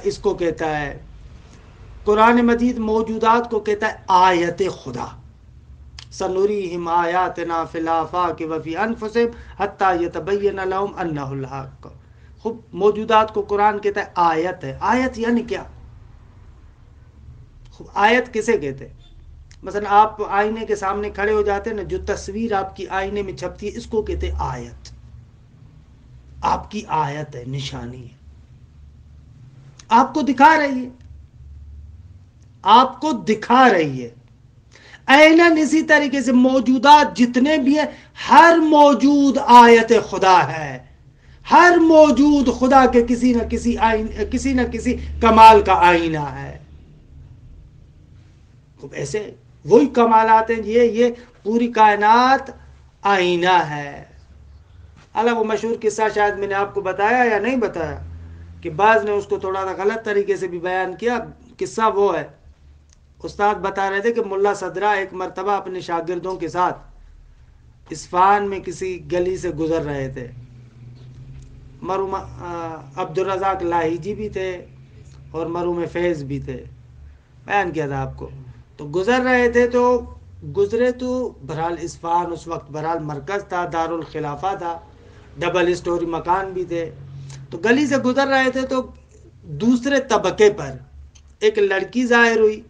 اس کو کہتا ہے؟ قرآن مجید موجودات کو کہتا ہے آیت خدا. سنوریہم آیاتنا فی الآفاق وفی انفسہم حتی یتبین لہم انہ الحق. خوب موجودات کو قرآن کہتا ہے آیت ہے. آیت یعنی کیا؟ خوب آیت کسے کہتے ہیں؟ مثلا آپ آئینے کے سامنے کھڑے ہو جاتے ہیں نا, جو تصویر آپ کی آئینے میں چھپتی ہے اس کو کہتے ہیں آیت. آپ کی آیت ہے, نشانی ہے, آپ کو دکھا رہی ہے, آپ کو دکھا رہی ہے. اینن اسی طریقے سے موجودات جتنے بھی ہیں ہر موجود آیت خدا ہے. ہر موجود خدا کے کسی نہ کسی کمال کا آئینہ ہے. ایسے وہی کمالات ہیں, یہ پوری کائنات آئینہ ہے. اللہ وہ مشہور قصہ شاید میں نے آپ کو بتایا یا نہیں بتایا, کہ بعض نے اس کو تھوڑا سا غلط طریقے سے بھی بیان کیا. قصہ وہ ہے, استاد بتا رہے تھے کہ ملا صدرہ ایک مرتبہ اپنے شاگردوں کے ساتھ اصفہان میں کسی گلی سے گزر رہے تھے. مرحوم عبدالرزاق لاہیجی بھی تھے اور مرحوم فیض بھی تھے, بیان کیا تھا آپ کو. تو گزر رہے تھے, تو گزرے تو بہرحال اصفہان اس وقت بہرحال مرکز تھا, دارالخلافہ تھا, ڈبل اسٹوری مکان بھی تھے. تو گلی سے گزر رہے تھے تو دوسرے طبقے پر ایک لڑکی ظاہر ہوئی,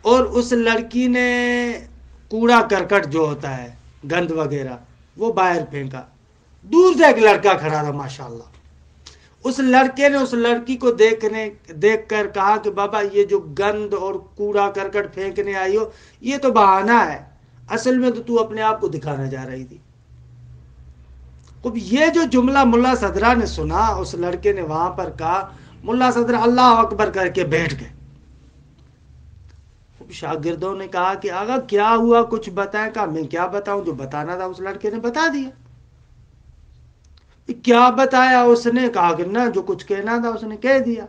اور اس لڑکی نے کوڑا کرکٹ جو ہوتا ہے گند وغیرہ وہ باہر پھینکا. دور سے ایک لڑکا کھڑا تھا ماشاءاللہ. اس لڑکے نے اس لڑکی کو دیکھ کر کہا کہ بابا یہ جو گند اور کوڑا کرکٹ پھینکنے آئی ہو یہ تو بہانہ ہے, اصل میں تو اپنے آپ کو دکھانا جا رہی تھی. اب یہ جو جملہ ملا صدرہ نے سنا, اس لڑکے نے وہاں پر کہا, ملا صدرہ اللہ اکبر کر کے بیٹھ گئے. شاگردوں نے کہا کہ آقا کیا ہوا, کچھ بتائیں. کہا میں کیا بتاؤں, جو بتانا تھا اس لڑکے نے بتا دیا. کیا بتایا اس نے؟ کہا کہ نہ جو کچھ کہنا تھا اس نے کہہ دیا.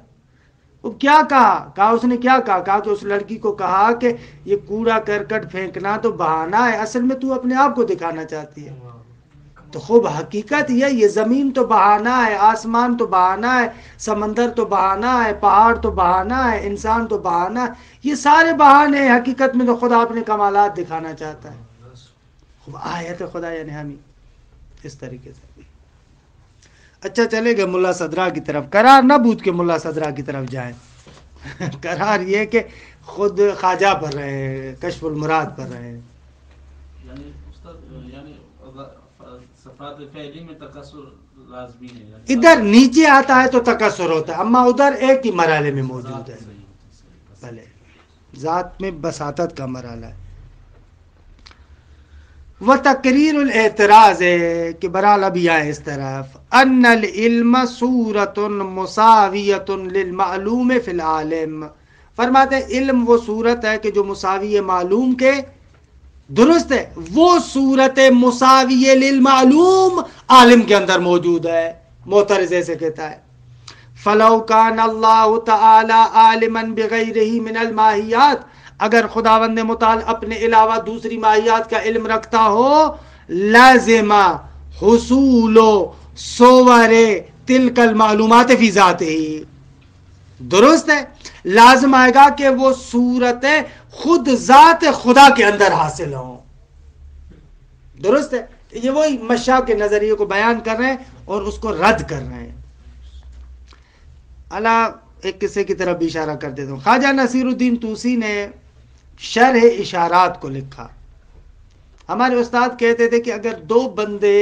وہ کیا کہا اس نے کیا کہا کہ اس لڑکی کو کہا کہ یہ کوڑا کرکٹ پھینکنا تو بہانہ ہے, اصل میں تو اپنے آپ کو دکھانا چاہتی ہے. تو خوب حقیقت یہ زمین تو بہانہ ہے، آسمان تو بہانہ ہے، سمندر تو بہانہ ہے، پہاڑ تو بہانہ ہے، انسان تو بہانہ ہے، یہ سارے بہانے ہیں۔ حقیقت میں تو خدا اپنے کمالات دکھانا چاہتا ہے۔ خوب آیت خدا یعنی ہمیں اس طریقے سے۔ اچھا چلے گئے ملا صدرہ کی طرف، قرار نہ بوجھ کے ملا صدرہ کی طرف جائیں، قرار یہ کہ خود خواجہ پڑھ رہے ہیں، کشف المراد پڑھ رہے ہیں۔ یعنی استاد یعنی صفات فعلی میں تکسر لازمی ہے، ادھر نیچے آتا ہے تو تکسر ہوتا ہے، اما ادھر ایک ہی مرحلے میں موجود ہے۔ بھلے ذات میں بساطت کا مرحلہ ہے۔ وہ تقریر الاعتراض ہے کہ برحال ابھی آئے اس طرف، ان العلم صورت مساویت للمعلوم فی العالم، فرماتے ہیں علم وہ صورت ہے کہ جو مساوی معلوم کے، درست ہے، وہ صورت مساوی للمعلوم عالم کے اندر موجود ہے۔ معترض ایسے کہتا ہے، فلو کان اللہ تعالی عالما بغیرہ من الماہیات، اگر خداوند متعال اپنے علاوہ دوسری ماہیات کا علم رکھتا ہو، لازم حصول صور تلک المعلومات فی ذاتہ، درست ہے، لازم آئے گا کہ وہ صورتیں خود ذات خدا کے اندر حاصل ہوں، درست ہے۔ یہ وہی مشاء کے نظریے کو بیان کر رہے ہیں اور اس کو رد کر رہے ہیں۔ اللہ ایک قصے کی طرف بھی اشارہ کر دیتا ہوں۔ خواجہ نصیر الدین طوسی نے شرح اشارات کو لکھا۔ ہمارے استاد کہتے تھے کہ اگر دو بندے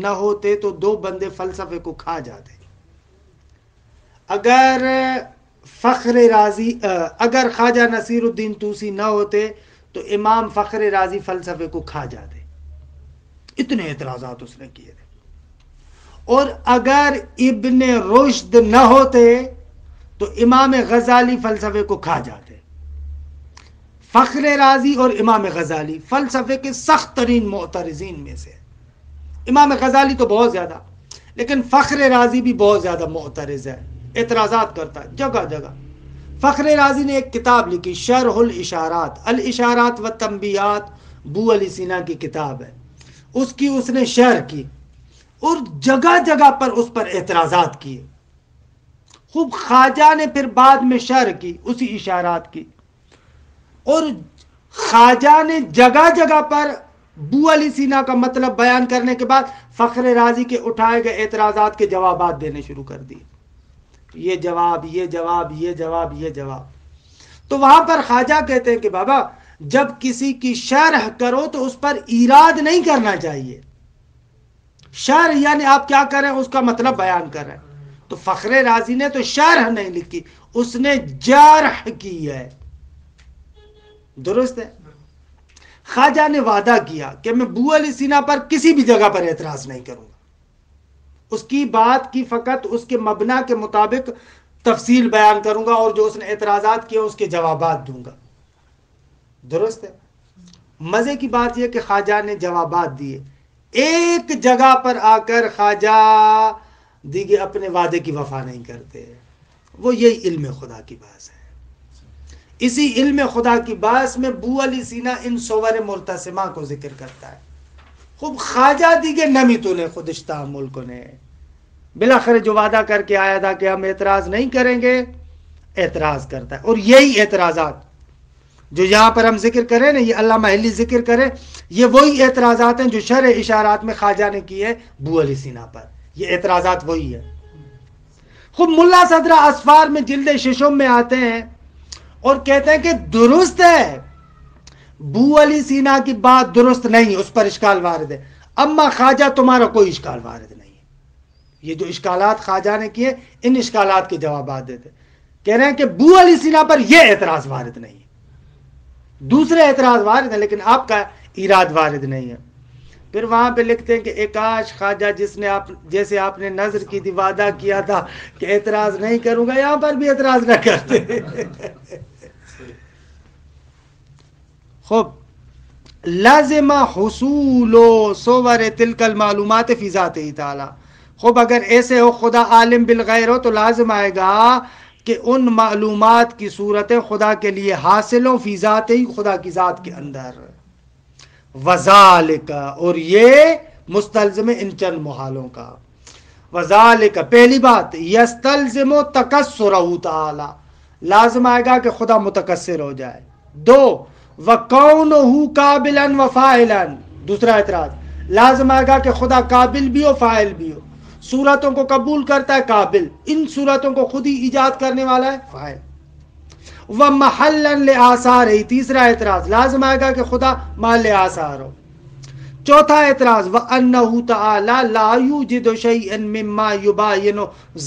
نہ ہوتے تو دو بندے فلسفے کو کھا جاتے۔ اگر فخر رازی، اگر خواجہ نصیر الدین طوسی نہ ہوتے تو امام فخر رازی فلسفے کو کھا جاتے۔ اتنے اعتراضات اس نے کیے تھے۔ اور اگر ابن رشد نہ ہوتے تو امام غزالی فلسفے کو کھا جاتے۔ فخر رازی اور امام غزالی فلسفے کے سخت ترین معترضین میں سے۔ امام غزالی تو بہت زیادہ، لیکن فخر رازی بھی بہت زیادہ معترض ہے، اعتراضات کرتا ہے جگہ جگہ۔ فخر رازی نے ایک کتاب لکھی، شرح الاشارات، الاشارات و تنبیہات، بو علی سینا کی کتاب ہے، اس کی اس نے شرح کی اور جگہ جگہ پر اس پر اعتراضات کیے۔ خوب خواجہ نے پھر بعد میں شرح کی اسی اشارات کی، اور خواجہ نے جگہ جگہ پر بو علی سینا کا مطلب بیان کرنے کے بعد فخر رازی کے اٹھائے گئے اعتراضات کے جوابات دینے شروع کر دیے، یہ جواب، یہ جواب، یہ جواب، یہ جواب۔ تو وہاں پر خواجہ کہتے ہیں کہ بابا جب کسی کی شرح کرو تو اس پر ایراد نہیں کرنا چاہیے۔ شرح یعنی آپ کیا کریں، اس کا مطلب بیان کر رہے ہیں۔ تو فخر رازی نے تو شرح نہیں لکھی، اس نے جرح کی ہے، درست ہے۔ خواجہ نے وعدہ کیا کہ میں بو علی سینا پر کسی بھی جگہ پر اعتراض نہیں کروں گا، اس کی بات کی فقط اس کے مبنا کے مطابق تفصیل بیان کروں گا، اور جو اس نے اعتراضات کیے اس کے جوابات دوں گا، درست ہے۔ مزے کی بات یہ کہ خواجہ نے جوابات دیے، ایک جگہ پر آ کر خواجہ دیگے اپنے وعدے کی وفا نہیں کرتے۔ وہ یہی علم خدا کی باعث ہے۔ اسی علم خدا کی باعث میں بو علی سینا ان صور مرتسمہ کو ذکر کرتا ہے۔ خوب خواجہ دیگے نمی تو نے خودشتہ ملک نے، بلاخر جو وعدہ کر کے آیا تھا کہ ہم اعتراض نہیں کریں گے، اعتراض کرتا ہے۔ اور یہی اعتراضات جو یہاں پر ہم ذکر کریں نا، یہ علامہ حلی ذکر کرے، یہ وہی اعتراضات ہیں جو شرح اشارات میں خواجہ نے کی ہے بو علی سینا پر، یہ اعتراضات وہی ہے۔ خود ملا صدرہ اسفار میں جلد ششم میں آتے ہیں اور کہتے ہیں کہ درست ہے، بو علی سینا کی بات درست نہیں، اس پر اشکال وارد ہے، اما خواجہ تمہارا کوئی اشکال وارد نہیں ہے۔ یہ جو اشکالات خواجہ نے کیے، ان اشکالات کے جوابات دیتے، کہہ رہے ہیں کہ بو علی سینا پر یہ اعتراض وارد نہیں ہے، دوسرے اعتراض وارد ہیں لیکن آپ کا ایراد وارد نہیں ہے۔ پھر وہاں پہ لکھتے ہیں کہ ایکاش خواجہ جس نے جیسے آپ نے نظر کی تھی، وعدہ کیا تھا کہ اعتراض نہیں کروں گا، یہاں پر بھی اعتراض نہ کرتے۔ خوب لازم حصول صور تلک المعلومات فی ذاتہ تعالی، خوب اگر ایسے ہو خدا عالم بالغیر ہو تو لازم آئے گا کہ ان معلومات کی صورتیں خدا کے لیے حاصل ہوں فی ذاتہ ہی، خدا کی ذات کے اندر۔ وذالک، اور یہ مستلزم ان چند محالوں کا. وذالک پہلی بات یستلزم تکسرہ تعالی لازم آئے گا کہ خدا متکسر ہو جائے. 2 وکونہ قابلا وفاعلا دوسرا اعتراض لازم آئے گا کہ خدا قابل بھی ہو فاعل بھی ہو. صورتوں کو قبول کرتا ہے قابل, ان صورتوں کو خود ہی ایجاد کرنے والا ہے فاعل. ومحلا لآثار تیسرا اعتراض لازم آئے گا کہ خدا محل آثار ہو. چوتھا اعتراض وَأَنَّهُ تَعَالَى لَا يُوجِدُ شَيْئًا مِمَّا يُبَايِنُ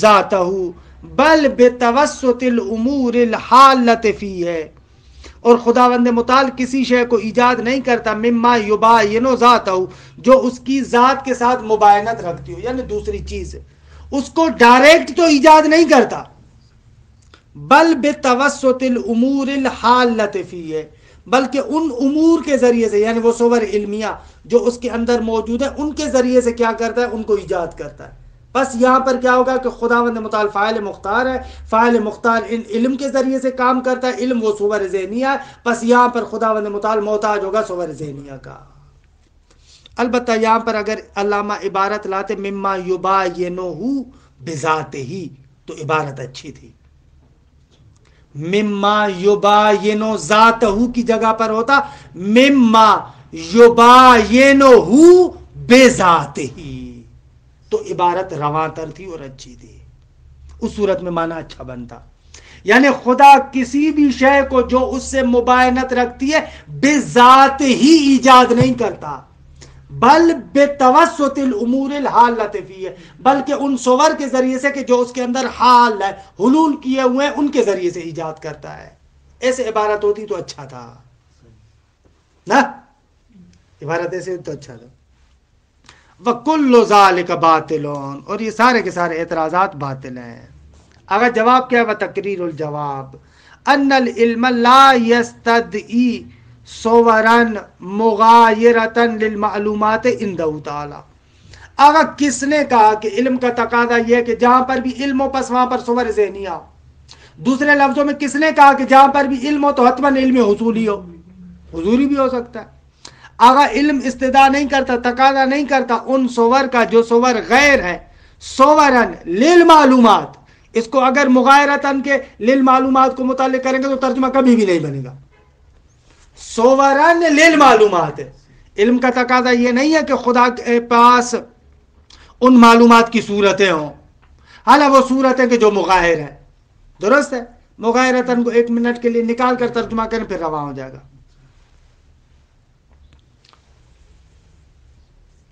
ذَاتَهُ بل بِتَوَسُّطِ الْأُمُورِ الْحَالَّةِ فِيهِ اور خداوند متعال کسی شے کو ایجاد نہیں کرتا مما یباین ذاتہ جو اس کی ذات کے ساتھ مباینت رکھتی ہو یعنی دوسری چیز اس کو ڈائریکٹ تو ایجاد نہیں کرتا بل بتوسط الامور الحالۃ فیہ بلکہ ان امور کے ذریعے سے یعنی وہ صور علمیہ جو اس کے اندر موجود ہیں ان کے ذریعے سے کیا کرتا ہے ان کو ایجاد کرتا ہے. بس یہاں پر کیا ہوگا کہ خداوند متعال فاعل مختار ہے, فاعل مختار ان علم کے ذریعے سے کام کرتا ہے, علم وہ صور ذہنیہ ہے, بس یہاں پر خداوند متعال محتاج ہوگا صور ذہنیہ کا. البتہ یہاں پر اگر علامہ عبارت لاتے مما یباینہ بذاتہ تو عبارت اچھی تھی. مما یباینہ ذاتہ کی جگہ پر ہوتا مما یباینہ بذاتہ تو عبارت رواں تر تھی اور اچھی تھی. اس صورت میں معنی اچھا بنتا. یعنی خدا کسی بھی شے کو جو اس سے مباینت رکھتی ہے بذات ہی ایجاد نہیں کرتا بل بتوسط الامور الحالۃ فیہ بلکہ ان صور کے ذریعے سے کہ جو اس کے اندر حال ہے حلول کیے ہوئے ہیں ان کے ذریعے سے ایجاد کرتا ہے. ایسے عبارت ہوتی تو اچھا تھا نا, عبارت ایسے تو اچھا تھا. وَكُلُّ ذَلِكَ بَاطِلٌ اور یہ سارے کے سارے اعتراضات باطل ہیں. اگر جواب کیا ہے تقریر الجواب ان العلم لا يستدعي صورا مغایرتا للمعلومات عنده تعالی. اگر کس نے کہا کہ علم کا تقاضا یہ ہے کہ جہاں پر بھی علم ہو پس وہاں پر صور ذہنیہ ہو. دوسرے لفظوں میں کس نے کہا کہ جہاں پر بھی علم ہو تو حتماً علم حصولی ہو, حضوری بھی ہو سکتا ہے. اگر علم استدعا نہیں کرتا تقاضا نہیں کرتا ان صور کا جو صور غیر ہے صورن للمعلومات اس کو اگر مغایرتاً کے للمعلومات کو متعلق کریں گے تو ترجمہ کبھی بھی نہیں بنے گا. صورن للمعلومات علم کا تقاضا یہ نہیں ہے کہ خدا کے پاس ان معلومات کی صورتیں ہوں, حالانکہ وہ صورتیں کہ جو مغایر ہیں. درست ہے, مغایرتاً کو 1 منٹ کے لیے نکال کر ترجمہ کریں پھر رواں ہو جائے گا.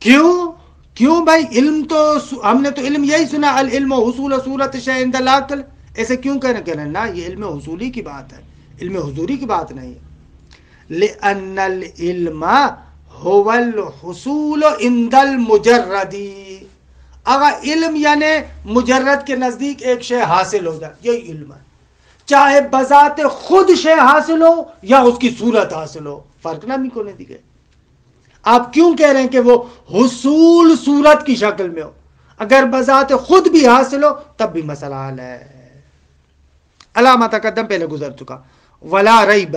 کیوں بھائی علم تو ہم نے تو علم یہی سنا العلم حصول صورت شیء عند العقل, ایسے کیوں کہنا نا یہ علم حصولی کی بات ہے, علم حضوری کی بات نہیں ہے. لأن العلم هو الحصول عند المجرد اگر علم یعنی مجرد کے نزدیک ایک شے حاصل ہو جائے یہی علم ہے, چاہے بذات خود شے حاصل ہو یا اس کی صورت حاصل ہو, فرق نہ بھی کونے دی گئے. آپ کیوں کہہ رہے ہیں کہ وہ حصول صورت کی شکل میں ہو, اگر بذات خود بھی حاصل ہو تب بھی مسئلہ حل ہے. علامہ تقدم پہلے گزر چکا. ولا ریب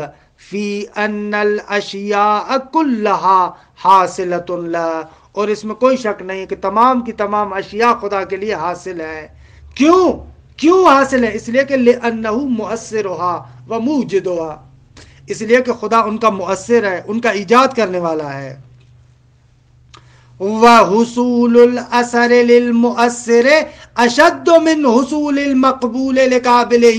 فی ان الاشیاء کلها حاصلۃ لہ اور اس میں کوئی شک نہیں کہ تمام کی تمام اشیاء خدا کے لیے حاصل ہے. کیوں حاصل ہے؟ اس لیے کہ لأنہ مؤثرها وموجدها اس لیے کہ خدا ان کا مؤثر ہے, ان کا ایجاد کرنے والا ہے. وحصول الاثر للمؤثر اشد من حصول المقبول لقابلہ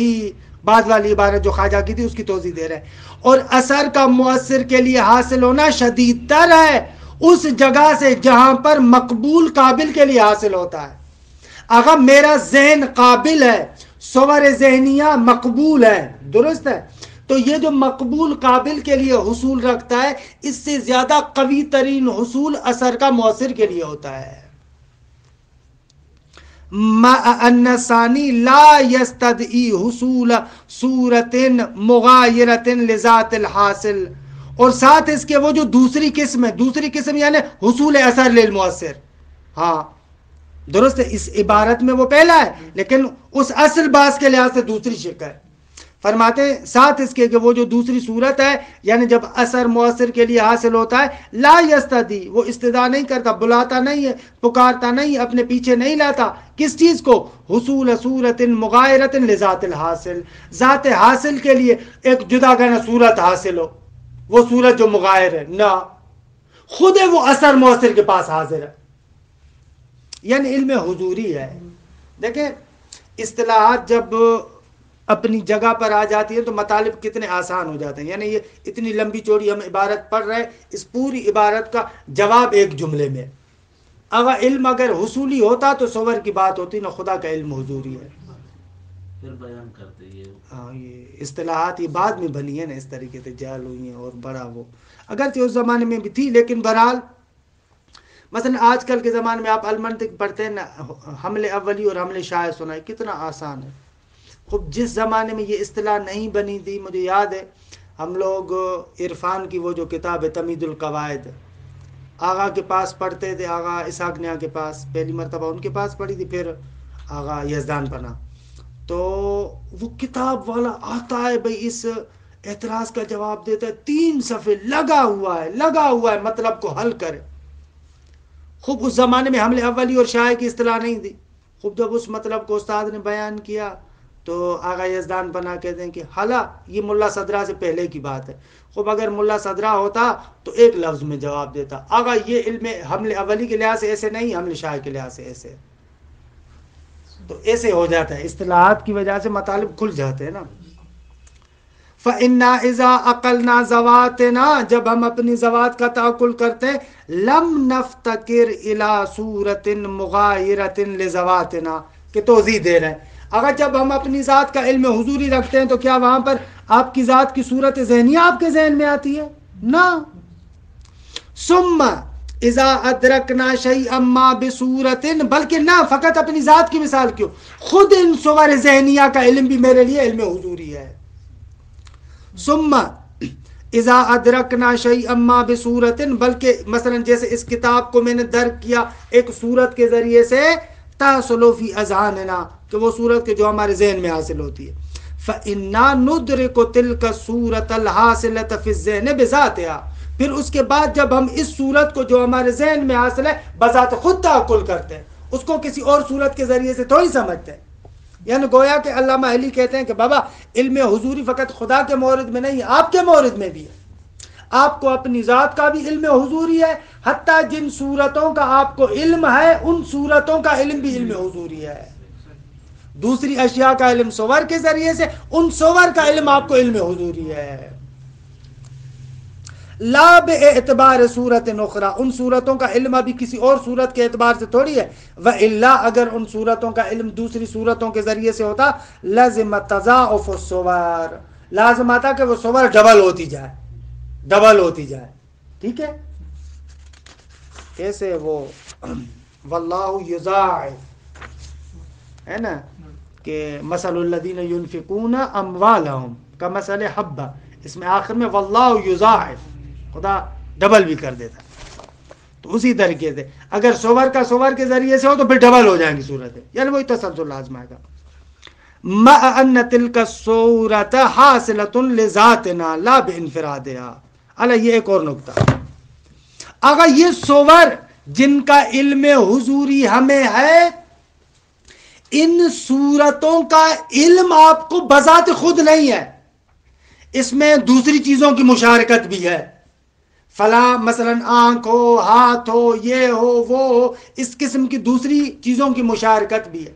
بعد والی عبارت جو خواجہ کی تھی اس کی توضیح دے رہے ہیں. اور اثر کا مؤثر کے لیے حاصل ہونا شدید تر ہے اس جگہ سے جہاں پر مقبول قابل کے لیے حاصل ہوتا ہے. اگر میرا ذہن قابل ہے, صور ذہنیہ مقبول ہے, درست ہے, تو یہ جو مقبول قابل کے لیے حصول رکھتا ہے اس سے زیادہ قوی ترین حصول اثر کا مؤثر کے لیے ہوتا ہے. مع ان ثانی لا یستدعی حصول صورت مغایرت لذات الحاصل اور ساتھ اس کے وہ جو دوسری قسم ہے, دوسری قسم یعنی حصول اثر للمؤثر. ہاں درست ہے, اس عبارت میں وہ پہلا ہے لیکن اس اصل باس کے لحاظ سے دوسری شکل ہے. فرماتے ہیں ساتھ اس کے کہ وہ جو دوسری صورت ہے یعنی جب اثر مؤثر کے لیے حاصل ہوتا ہے لا یستدی وہ استدعا نہیں کرتا، بلاتا نہیں ہے، پکارتا نہیں، اپنے پیچھے نہیں لاتا کس چیز کو؟ حصول صورت مغایرت لذات الحاصل، ذات حاصل کے لیے ایک جدا گانا صورت حاصل ہو، وہ صورت جو مغایر ہے نہ، خود ہے وہ اثر مؤثر کے پاس حاضر ہے، یعنی علم حضوری ہے۔ دیکھیں اصطلاحات جب اپنی جگہ پر آ جاتی ہے تو مطالب کتنے آسان ہو جاتے ہیں، یعنی یہ اتنی لمبی چوڑی ہم عبارت پڑھ رہے ہیں، اس پوری عبارت کا جواب ایک جملے میں۔ اگر علم اگر حصولی ہوتا تو صور کی بات ہوتی، نہ خدا کا علم حضوری ہے۔ پھر بیان کرتے یہ اصطلاحات یہ بعد میں بنی ہے نا، اس طریقے سے جعل ہوئی ہیں اور بڑا وہ اگرچہ اس زمانے میں بھی تھی، لیکن بہرحال مثلا آج کل کے زمانے میں آپ المنطق پڑھتے ہیں نا، حمل اولی اور حمل شائع سنا ہے، کتنا آسان ہے۔ خب جس زمانے میں یہ اصطلاح نہیں بنی تھی، مجھے یاد ہے ہم لوگ عرفان کی وہ جو کتاب ہے تمید القواعد آغا کے پاس پڑھتے تھے، آغا اسحاق نیا کے پاس، پہلی مرتبہ ان کے پاس پڑھی تھی، پھر آغا یزدان پناہ، تو وہ کتاب والا آتا ہے بھئی اس اعتراض کا جواب دیتا ہے، 3 صفحے لگا ہوا ہے مطلب کو حل کرے۔ خوب اس زمانے میں حمل اولی اور شائع کی اصطلاح نہیں تھی۔ خوب جب اس مطلب کو استاد نے بیان کیا تو آغا یزدان پناہ کہتے ہیں کہ حالا یہ ملا صدرہ سے پہلے کی بات ہے، خوب اگر ملا صدرہ ہوتا تو ایک لفظ میں جواب دیتا، آغا یہ علم حمل اولی کے لحاظ سے ایسے نہیں، حمل شائع کے لحاظ سے ایسے، تو ایسے ہو جاتا ہے، اصطلاحات کی وجہ سے مطالب کھل جاتے ہیں نا۔ فَإِنَّا إِذَا أَقَلْنَا ذَوَاتِنَا جب ہم اپنی ذوات کا تعقل کرتے ہیں، لَمْ نَفْتَكِرْ إِلَى صُورَةٍ مُغَایِرَةٍ لِذَوَاتِنَا کہ توضیح دے رہے ہیں، اگر جب ہم اپنی ذات کا علم حضوری رکھتے ہیں تو کیا وہاں پر آپ کی ذات کی صورت ذہنیہ آپ کے ذہن میں آتی ہے؟ نہ۔ ثُمَّ إِذَا أَدْرَكْنَا شَيْئًا مَّا بِصُورَةٍ بلکہ نہ فقط اپنی ذات کی مثال کیوں، خود ان صور ذہنیہ کا علم بھی میرے لیے علم حضوری ہے۔ ثم اذا ادرکنا شیئا ما بصورت بلکہ مثلا جیسے اس کتاب کو میں نے درک کیا ایک صورت کے ذریعے سے، تحصل فی اذہاننا کہ وہ صورت کے جو ہمارے ذہن میں حاصل ہوتی ہے، فإنا ندرک تلک الصورت الحاصلۃ فی الذہن بذاتها پھر اس کے بعد جب ہم اس صورت کو جو ہمارے ذہن میں حاصل ہے بذات خود تعقل کرتے ہیں، اس کو کسی اور صورت کے ذریعے سے تھوڑی سمجھتے ہیں۔ یعنی گویا کہ علامہ اہلی کہتے ہیں کہ بابا علم حضوری فقط خدا کے مورد میں نہیں، آپ کے مورد میں بھی ہے، آپ کو اپنی ذات کا بھی علم حضوری ہے، حتیٰ جن صورتوں کا آپ کو علم ہے ان صورتوں کا علم بھی علم حضوری ہے، دوسری اشیاء کا علم صور کے ذریعے سے، ان صور کا علم آپ کو علم حضوری ہے، لا باعتبار صورت اخرى ان صورتوں کا علم ابھی کسی اور صورت کے اعتبار سے تھوڑی ہے، وإلا اگر ان صورتوں کا علم دوسری صورتوں کے ذریعے سے ہوتا لازم تضاعف الصور لازم آتا کہ وہ صور ڈبل ہوتی جائے، ٹھیک ہے، ایسے وہ واللہ یضاعف ہے نا کہ مثل الذین ينفقون اموالهم کمثل حبہ، اس میں آخر میں واللہ یضاعف خدا ڈبل بھی کر دیتا، تو اسی طریقے سے اگر صور کا صور کے ذریعے سے ہو تو پھر ڈبل ہو جائیں گی صورتیں، یعنی وہی تسلسل لازم آئے گا۔ مع ان تلک الصورت حاصلۃ لذاتنا لا بانفرادها علی، یہ ایک اور نکتہ، اگر یہ صور جن کا علم حضوری ہمیں ہے، ان صورتوں کا علم آپ کو بذات خود نہیں ہے، اس میں دوسری چیزوں کی مشارکت بھی ہے، فلاں مثلا آنکھ ہو، ہاتھ ہو، یہ ہو، وہ ہو، اس قسم کی دوسری چیزوں کی مشارکت بھی ہے،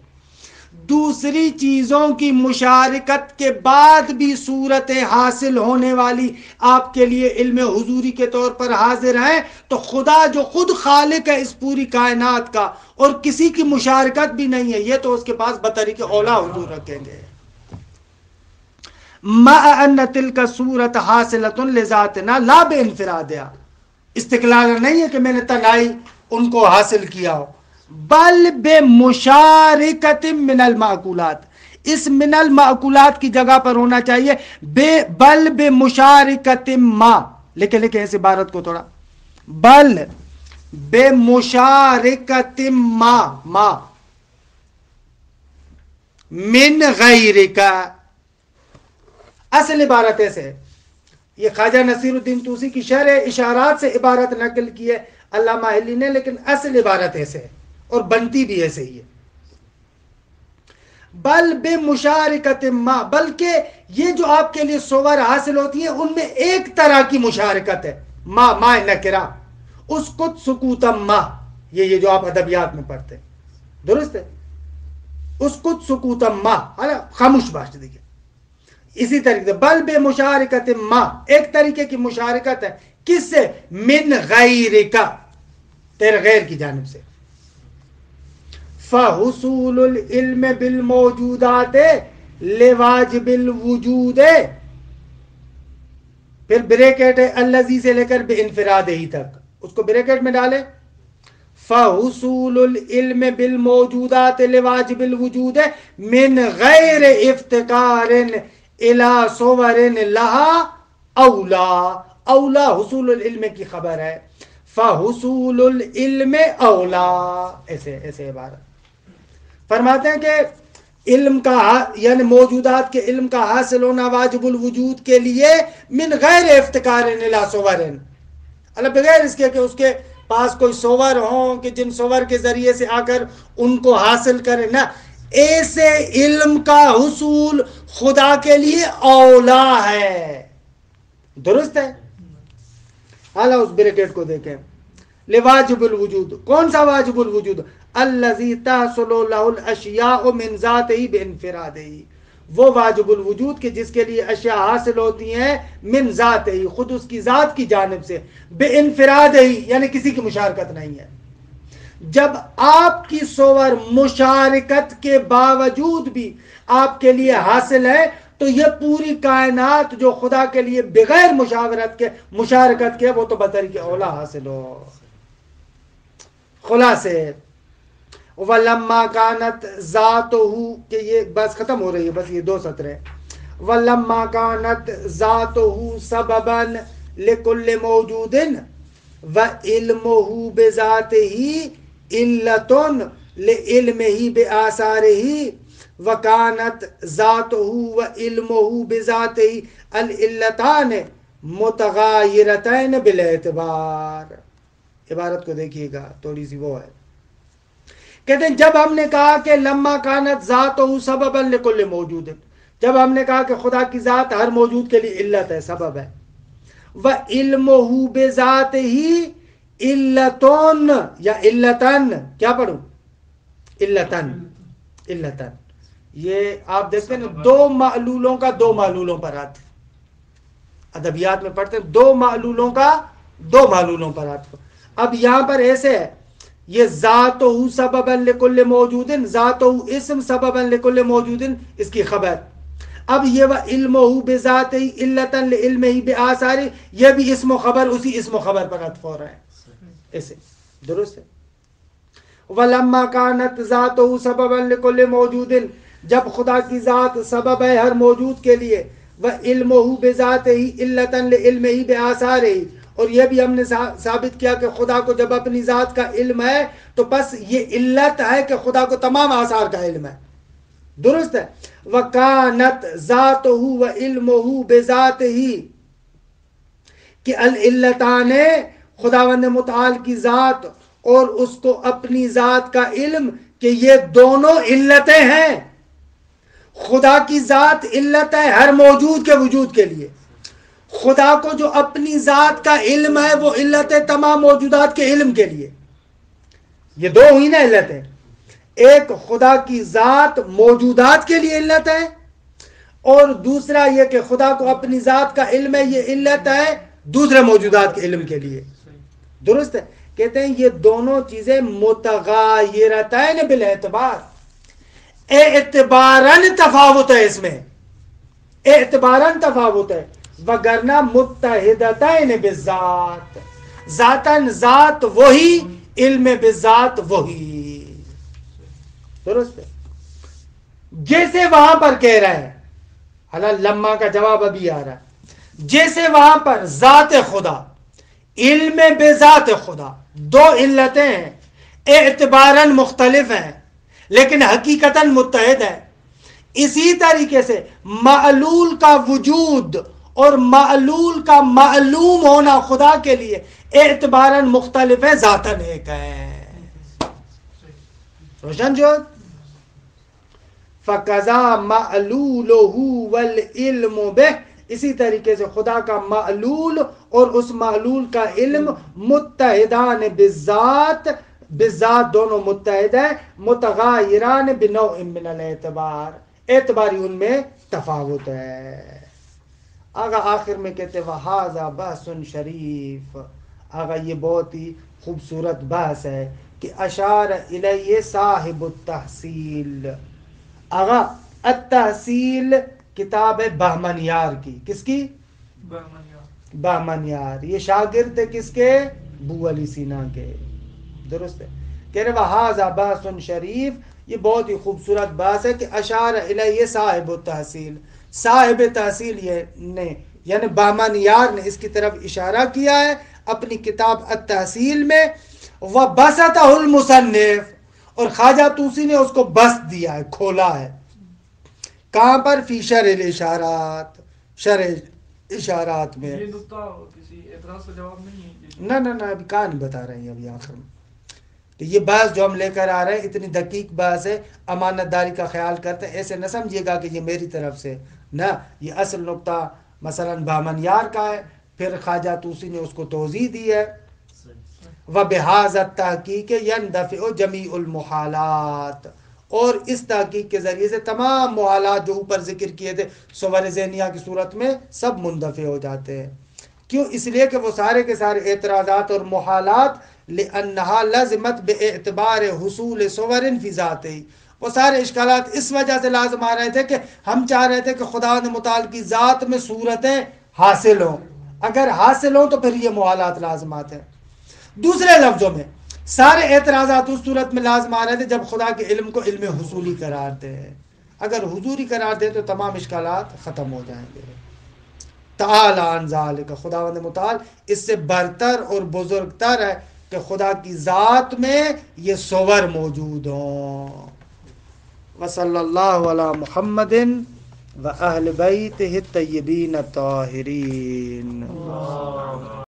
دوسری چیزوں کی مشارکت کے بعد بھی صورتیں حاصل ہونے والی آپ کے لیے علم حضوری کے طور پر حاضر ہیں، تو خدا جو خود خالق ہے اس پوری کائنات کا اور کسی کی مشارکت بھی نہیں ہے، یہ تو اس کے پاس بطریق اولا حضور رکھیں گے۔ مع ان تلک صورت حاصلۃ لذاتنا لا بانفرادها، استقلال نہیں ہے کہ میں نے تنہائی ان کو حاصل کیا ہو، بل بمشارکت من المعقولات، اس من المعقولات کی جگہ پر ہونا چاہیے بل بمشارکت ما، لکھے اس عبارت کو تھوڑا، بل بمشارکت ما من غیرک، اصل عبارت ایسے ہے. یہ خواجہ نصیر الدین طوسی کی شرح اشارات سے عبارت نقل کی ہے علامہ حلی نے، لیکن اصل عبارت ایسے ہے اور بنتی بھی ایسے ہی ہے. بل بے مشارکت ما، بلکہ یہ جو آپ کے لیے صور حاصل ہوتی ہیں ان میں ایک طرح کی مشارکت ہے. ما نکرہ، اس کت سکوتم ما، یہ جو آپ ادبیات میں پڑھتے ہیں، درست ہے، اس کت سکوتم ما، خاموش باش. دیکھیں اسی طریقے سے بل بے مشارکت ما، ایک طریقے کی مشارکت ہے. کس سے؟ من غیرکا، تیرے غیر کی جانب سے. فحصول العلم بالموجودات لواجب الوجود، پھر بریکٹ ہے الذی سے لے کر بے انفراد ہی تک، اس کو بریکٹ میں ڈالے. فحصول العلم بالموجودات لواجب الوجود من غیر افتقار الى صور لها اولا. اولا حصول العلم کی خبر ہے، فحصول العلم اولا. ایسے عبارت فرماتے ہیں کہ علم کا یعنی موجودات کے علم کا حاصل ہونا واجب الوجود کے لیے من غیر افتقار الی صور، اللہ بغیر اس کے کہ اس کے پاس کوئی صور ہوں کہ جن صور کے ذریعے سے آ کر ان کو حاصل کرے نا، ایسے علم کا حصول خدا کے لیے اولا ہے. درست ہے. حالا اس بریکٹ کو دیکھیں. لواجب الوجود، کون سا واجب الوجود؟ الذی تحصل له الاشیاء من ذاتہ بانفرادہ، وہ واجب الوجود کہ جس کے لیے اشیاء حاصل ہوتی ہیں من ذاتہ، خود اس کی ذات کی جانب سے، بانفرادہ یعنی کسی کی مشارکت نہیں ہے. جب آپ کی صور مشارکت کے باوجود بھی آپ کے لیے حاصل ہے تو یہ پوری کائنات جو خدا کے لیے بغیر مشارکت کے وہ تو بطریق اولا حاصل ہو. خلاصے وَلَمَّا كَانَتْ ذَاتُهُ، کہ یہ بس ختم ہو رہی ہے، بس یہ 2 سطر ہیں. وَلَمَّا كَانَتْ ذَاتُهُ سَبَبًا لِكُلِّ مَوْجُودٍ وَعِلْمُهُ بِذَاتِهِ عِلَّةٌ لِعِلْمِهِ بِآثَارِهِ وَكَانَتْ ذَاتُهُ وَعِلْمُهُ بِذَاتِهِ الْعِلَّتَانِ مُتَغَايِرَتَيْنِ بِالْاعْتِبَار. عبارت کو دیکھیے گا، تھوڑی سی وہ ہے. کہتے ہیں جب ہم نے کہا کہ لما کانت ذاتہ سببا لکل موجود، جب ہم نے کہا کہ خدا کی ذات ہر موجود کے لیے علت ہے، سبب ہے. وَعِلْمُهُ بِذَاتِهِ عِلَّةٌ یا علتن، کیا پڑھوں؟ علتن. یہ آپ دیکھتے ہیں 2 معلولوں کا 2 معلولوں پر آتا، ادبیات میں پڑھتے ہیں 2 معلولوں کا 2 معلولوں پر آتا. اب یہاں پر ایسے ہے، یہ ذاتہ سببا لکل موجود، ذاتہ اسم سببا لکل موجود، اس کی خبر. اب یہ وعلمہ بذاتہ علتا لعلمہ بآثارہ، یہ بھی اسم و خبر اسی اسم و خبر پر عطف ہو رہا ہے. ایسے درست ہے. وَلَمَّا كَانَتْ ذَاتُهُ سَبَبًا لِكُلِّ مَوْجُودٍ، جب خدا کی ذات سبب ہے ہر موجود کے لیے، وَعِلْمُهُ بِذَاتِهِ عِلَّةً لِعِلْمِهِ بِآثَارِهِ، اور یہ بھی ہم نے ثابت کیا کہ خدا کو جب اپنی ذات کا علم ہے تو بس یہ علت ہے کہ خدا کو تمام آثار کا علم ہے. درست ہے. وَكَانَتْ ذَاتُهُ وَعِلْمُهُ بِذَاتِهِ، کہ العلتان، خداوند متعال کی ذات اور اس کو اپنی ذات کا علم، کہ یہ دونوں علتیں ہیں. خدا کی ذات علت ہے ہر موجود کے وجود کے لیے، خدا کو جو اپنی ذات کا علم ہے وہ علت ہے تمام موجودات کے علم کے لیے. یہ 2 ہوئی نا علتیں، ایک خدا کی ذات موجودات کے لیے علت ہے، اور دوسرا یہ کہ خدا کو اپنی ذات کا علم ہے، یہ علت ہے دوسرے موجودات کے علم کے لیے. درست ہے. کہتے ہیں یہ دونوں چیزیں متغایرتین بالاعتبار، اعتباراً تفاوت ہے، اس میں اعتباراً تفاوت ہے، وگرنہ متحدتین بالذات، ذاتاً ذات وہی، علم بالذات وہی. درست ہے. جیسے وہاں پر کہہ رہا ہے، حالانکہ لما کا جواب ابھی آ رہا ہے، جیسے وہاں پر ذات خدا، علم بذات خدا، 2 علتیں ہیں، اعتباراً مختلف ہیں لیکن حقیقتاً متحد ہیں. اسی طریقے سے معلول کا وجود اور معلول کا معلوم ہونا خدا کے لیے اعتباراً مختلف ہے، ذاتاً ایک ہے۔ روشن جو فَقَضَى مَعْلُولُهُ وَالْعِلْمُ بِهِ، اسی طریقے سے خدا کا معلول اور اس معلول کا علم متحدان بالذات، بالذات دونوں متحد ہیں، متغایران بنوع من الاعتبار، اعتباری ان میں تفاوت ہے۔ آگا آخر میں کہتے وَهَذَا بَحْثٌ شریف، آگا یہ بہت ہی خوبصورت بحث ہے کہ اشار الیہ صاحب التحصیل۔ آگا التحصیل کتاب ہے بہمنیار کی، کس کی؟ بہمنیار۔ یہ شاگرد کس کے؟ بو علی سینا کے، درست ہے۔ کہہ رہے وَهَذَا بَحْثٌ شریف، یہ بہت ہی خوبصورت بحث ہے کہ اشار الیہ صاحب التحصیل، صاحب تحصیل یہ نے یعنی بہمنیار نے اس کی طرف اشارہ کیا ہے اپنی کتاب التحصیل میں، وَبَسَطَهُ الْمُصَنِّف، اور خواجہ طوسی نے اس کو بسط دیا ہے، کھولا ہے، کہاں پر؟ فی شرح الاشارات، شرح اشارات میں۔ یہ نقطہ کسی اعتراض کا جواب نہیں ہے؟ نہ ابھی کہانی بتا رہے ہیں ابھی آخر میں کہ یہ بحث جو ہم لے کر آ رہے ہیں اتنی دقیق بحث ہے، امانت داری کا خیال کرتے ہیں، ایسے نہ سمجھیے گا کہ یہ میری طرف سے، نہ، یہ اصل نقطہ مثلا بہمنیار کا ہے، پھر خواجہ طوسی نے اس کو توضیح دی ہے۔ وَبِهَذَا التَّحْقِيقِ يَنْدَفِعُ جَمِيعُ الْمُحَالَاتِ، اور اس تحقیق کے ذریعے سے تمام محالات جو اوپر ذکر کیے تھے صور ذہنیہ کی صورت میں سب مندفع ہو جاتے ہیں۔ کیوں؟ اس لیے کہ وہ سارے کے سارے اعتراضات اور محالات لِأَنَّهَا لَزِمَتْ بِاعْتِبَارِ حُصُولِ صُوَرٍ فِي ذَاتِهِ، وہ سارے اشکالات اس وجہ سے لازم آ رہے تھے کہ ہم چاہ رہے تھے کہ خدا متعال کی ذات میں صورتیں حاصل ہوں، اگر حاصل ہوں تو پھر یہ محالات لازم آتے ہیں۔ دوسرے لفظوں میں سارے اعتراضات اس صورت میں لازم آ رہے تھے جب خدا کے علم کو علم حصولی قرار دے، اگر حضوری قرار دے تو تمام اشکالات ختم ہو جائیں گے۔ تعالی عن ذالک، خداوند متعال اس سے برتر اور بزرگتر ہے کہ خدا کی ذات میں یہ صور موجود ہوں۔ وصلی اللہ علی محمد و اہل بیتہ الطیبین الطاہرین۔